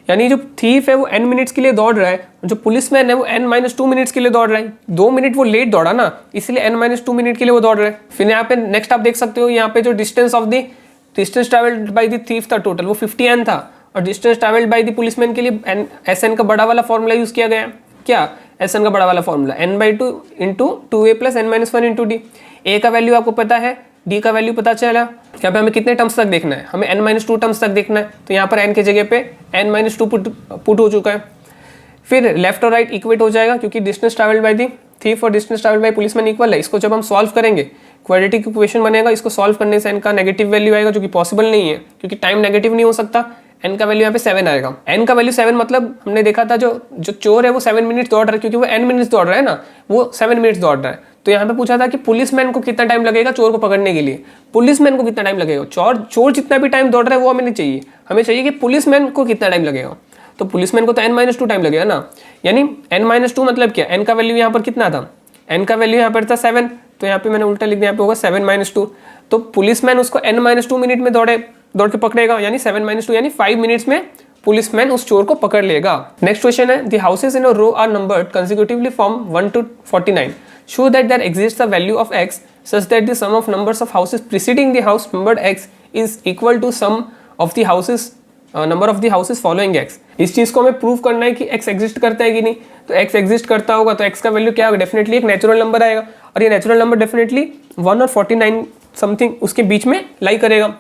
यानी जो थीफ है वो n मिनट्स के लिए दौड़ रहा है, जो पुलिसमैन है वो n-2 मिनट्स के लिए दौड़ रहा है। 2 मिनट वो लेट दौड़ा ना, इसलिए n-2 मिनट के लिए वो दौड़ रहा है। फिर यहाँ पे नेक्स्ट आप देख सकते हो, यहाँ पे जो distance travelled by the thief था टोटल वो 50 n था, और distance travelled by the policeman के लिए SN का बड़ा वाला फॉर्मूला यूज किया गया। क्या SN का बड़ा वाला formula, n/2 into 2a plus n-1 into D. A का वैल्यू आपको पता है, D का वैल्यू पता चला। यहाँ पे हमें कितने टर्म्स तक देखना है, हमें n-2 टर्म्स तक देखना है, तो यहाँ पर n के जगह पे n-2 पुट हो चुका है। फिर लेफ्ट और राइट इक्वेट हो जाएगा, क्योंकि distance travelled by the thief और distance travelled by policeman equal है। इसको जब हम सॉल्व करेंगे क्वाड्रेटिक इक्वेशन बनेगा, इसको सॉल्व करने से n का नेगेटिव वैल्यू आएगा, जो कि पॉसिबल नहीं है क्योंकि टाइम नेगेटिव नहीं हो सकता। n का वैल्यू यहाँ पे 7 आएगा। n का वैल्यू 7 मतलब हमने देखा था जो चोर है वो 7 मिनट दौड़ रहा है, क्योंकि वो n मिनट्स दौड़ रहा है ना, वो 7 मिनट्स दौड़ रहा है। तो यहाँ पे पूछा था कि पुलिसमैन को कितना टाइम लगेगा चोर को पकड़ने के लिए, पुलिसमैन को कितना टाइम लगेगा। चोर जितना भी टाइम दौड़ रहा है वो हमें नहीं चाहिए, हमें चाहिए कि पुलिसमैन को कितना टाइम लगेगा। तो पुलिसमैन को तो n-2 टाइम लगेगा ना, यानी n-2 मतलब क्या, n का वैल्यू यहाँ पर कितना था, n का वैल्यू यहाँ पर था 7, तो यहाँ पे मैंने उल्टा लिख दिया, यहाँ पे होगा 7-2। तो पुलिसमैन उसको n-2 मिनट में दौड़ के पकड़ेगा, यानी 7-2 यानी 5 मिनट्स में पुलिसमैन उस चोर को पकड़ लेगा। नेक्स्ट क्वेश्चन है, the houses in a row are numbered consecutively from 1 to 49. Show that there exists a value of x such that the sum of numbers of houses preceding the house numbered x is equal to sum of the houses number of the houses following x। इस चीज को हमें prove करना है कि x exist करता है कि नहीं। तो x एग्जिस्ट करता होगा तो x का वैल्यू क्या होगा, डेफिनेटली एक नेचुरल नंबर आएगा, और ये नेचुरल नंबर डेफिनेटली 1 और 49 समथिंग उसके बीच में लाई करेगा।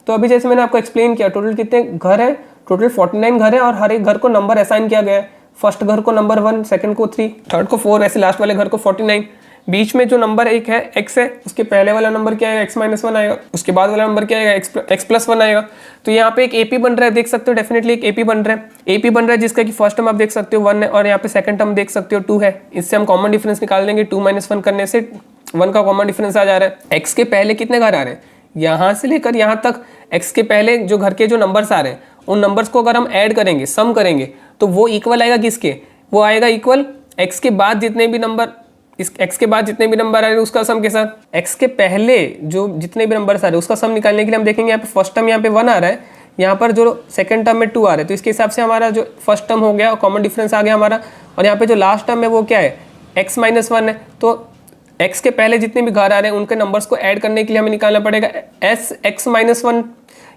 तो अभी जैसे मैंने आपको एक्सप्लेन किया, टोटल कितने घर है, टोटल 49 घर है, और हर एक घर को नंबर असाइन किया गया है। फर्स्ट घर को नंबर 1, सेकंड को 3, थर्ड को 4, ऐसे लास्ट वाले घर को 49। बीच में जो नंबर एक है x है, उसके पहले वाला नंबर क्या है, x-1 आएगा, उसके बाद वाला नंबर क्या आएगा, x+1 आएगा। तो यहाँ पे एक AP बन रहा है, देख सकते हो, डेफिनेटली एक AP बन रहा है। AP बन रहा है जिसका कि फर्स्ट टर्म आप देख सकते हो 1 है, और यहाँ पे सेकंड टर्म देख सकते हो 2 है। इससे हम कॉमन डिफरेंस निकाल देंगे, 2 - 1 करने से 1 का कॉमन डिफरेंस आ जा रहा है। x के पहले कितने घर आ रहे हैं, यहाँ से लेकर यहाँ तक x के पहले जो घर के जो नंबर्स आ रहे हैं, उन नंबर्स को अगर हम ऐड करेंगे, सम करेंगे, तो वो इक्वल आएगा किसके, वो आएगा इक्वल x के बाद जितने भी नंबर, इस x के बाद जितने भी नंबर आ रहे हैं उसका सम के साथ। x के पहले जो जितने भी नंबर्स आ रहे हैं उसका सम निकालने के लिए हम देखेंगे, यहाँ पे फर्स्ट टर्म यहाँ पे 1 आ रहा है, यहाँ पर जो सेकंड टर्म में 2 आ रहा है, तो इसके हिसाब से हमारा जो फर्स्ट टर्म हो गया कॉमन डिफरेंस आ गया हमारा। और यहाँ पे जो लास्ट टर्म है वो क्या है, x-1 है। तो x के पहले जितने भी घर आ रहे हैं उनके नंबर्स को ऐड करने के लिए हमें निकालना पड़ेगा sx-1,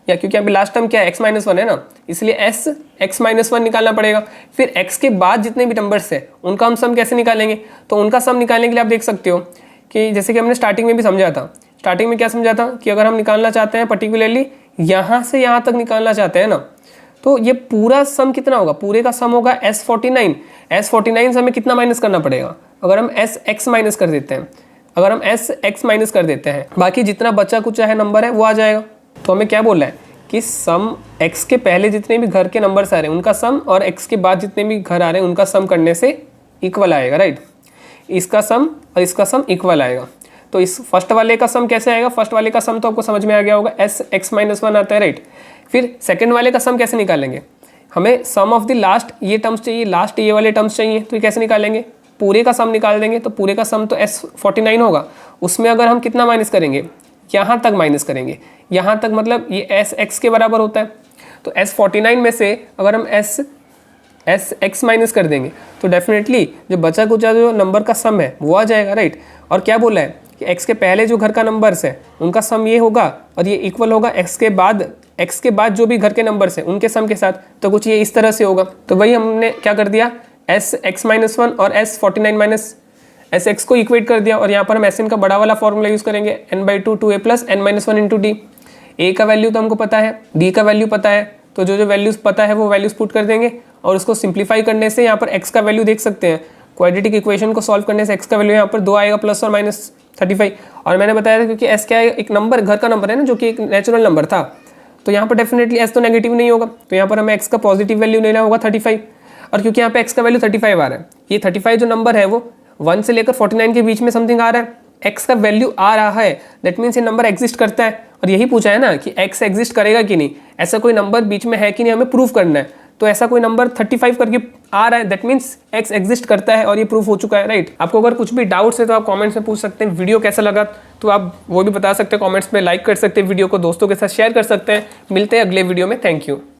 या क्योंकि यहाँ पे लास्ट टर्म क्या है, x-1 है ना, इसलिए sx-1 निकालना पड़ेगा। फिर x के बाद जितने भी नंबर्स हैं उनका हम सम कैसे निकालेंगे, तो उनका सम निकालने के लिए आप देख सकते हो कि जैसे कि हमने स्टार्टिंग में भी समझा था, स्टार्टिंग में क्या समझा था कि अगर हम निकालना चाहते हैं पर्टिकुलरली यहाँ से यहाँ तक निकालना चाहते हैं ना, तो ये पूरा सम कितना होगा, पूरे का सम होगा s49। s49 से हमें कितना माइनस करना पड़ेगा, अगर हम sx माइनस कर देते हैं, अगर हम sx माइनस कर देते हैं, बाकी जितना बचा कुछ है नंबर है वो आ जाएगा। तो हमें क्या बोल रहा है कि सम x के पहले जितने भी घर के नंबर्स आ रहे हैं उनका सम और x के बाद जितने भी घर आ रहे हैं उनका सम करने से इक्वल आएगा, राइट। इसका सम और इसका सम इक्वल आएगा। तो इस फर्स्ट वाले का सम कैसे आएगा, फर्स्ट वाले का सम तो आपको समझ में आ गया होगा, sx-1 आता है, राइट। फिर सेकंड वाले का सम कैसे निकालेंगे, हमें सम ऑफ द लास्ट ये टर्म्स चाहिए, लास्ट ये वाले टर्म्स चाहिए, तो ये कैसे निकालेंगे, पूरे का सम निकाल देंगे। तो पूरे का सम तो s49 होगा, उसमें अगर हम कितना माइनस करेंगे, यहाँ तक माइनस करेंगे, यहाँ तक मतलब ये sx के बराबर होता है। तो s49 में से अगर हम sx माइनस कर देंगे तो डेफिनेटली जो बचा कुचा जो नंबर का सम है वो आ जाएगा, राइट। और क्या बोला है कि x के पहले जो घर का नंबर्स है उनका सम ये होगा और ये इक्वल होगा x के बाद जो भी घर के नंबर्स हैं उनके सम के साथ। तो कुछ ये इस तरह से होगा। तो वही हमने क्या कर दिया, sx-1 और s49 माइनस sx को इक्वेट कर दिया, और यहाँ पर हम sn का बड़ा वाला फॉर्मूला यूज़ करेंगे, n/2 2a + n-1 × d। a का वैल्यू तो हमको पता है, d का वैल्यू पता है, तो जो जो वैल्यूज़ पता है वो वैल्यूज़ पुट कर देंगे, और उसको सिंप्लीफाई करने से यहाँ पर x का वैल्यू देख सकते हैं। क्वाड्रेटिक इक्वेशन को सॉल्व करने से x का वैल्यू यहाँ पर 2 आएगा +or-35। और मैंने बताया था क्योंकि s क्या है, एक नंबर, घर का नंबर है ना, जो कि एक नेचुरल नंबर था, तो यहाँ पर डेफिनेटली s तो नेगेटिव नहीं होगा, तो यहाँ पर हमें x का पॉजिटिव वैल्यू लेना होगा 35। और क्योंकि यहाँ पे x का वैल्यू 35 आ रहा है, ये 35 जो नंबर है वो 1 से लेकर 49 के बीच में समथिंग आ रहा है, x का वैल्यू आ रहा है, दैट मीन्स ये नंबर एग्जिस्ट करता है। और यही पूछा है ना कि x एग्जिस्ट करेगा कि नहीं, ऐसा कोई नंबर बीच में है कि नहीं, हमें प्रूफ करना है। तो ऐसा कोई नंबर 35 करके आ रहा है, दैट मीन्स x एग्जिस्ट करता है, और ये प्रूफ हो चुका है, राइट। आपको अगर कुछ भी डाउट्स है तो आप कमेंट्स में पूछ सकते हैं। वीडियो कैसा लगा तो आप वो भी बता सकते हैं कमेंट्स में, लाइक कर सकते हैं, वीडियो को दोस्तों के साथ शेयर कर सकते हैं। मिलते हैं अगले वीडियो में, थैंक यू।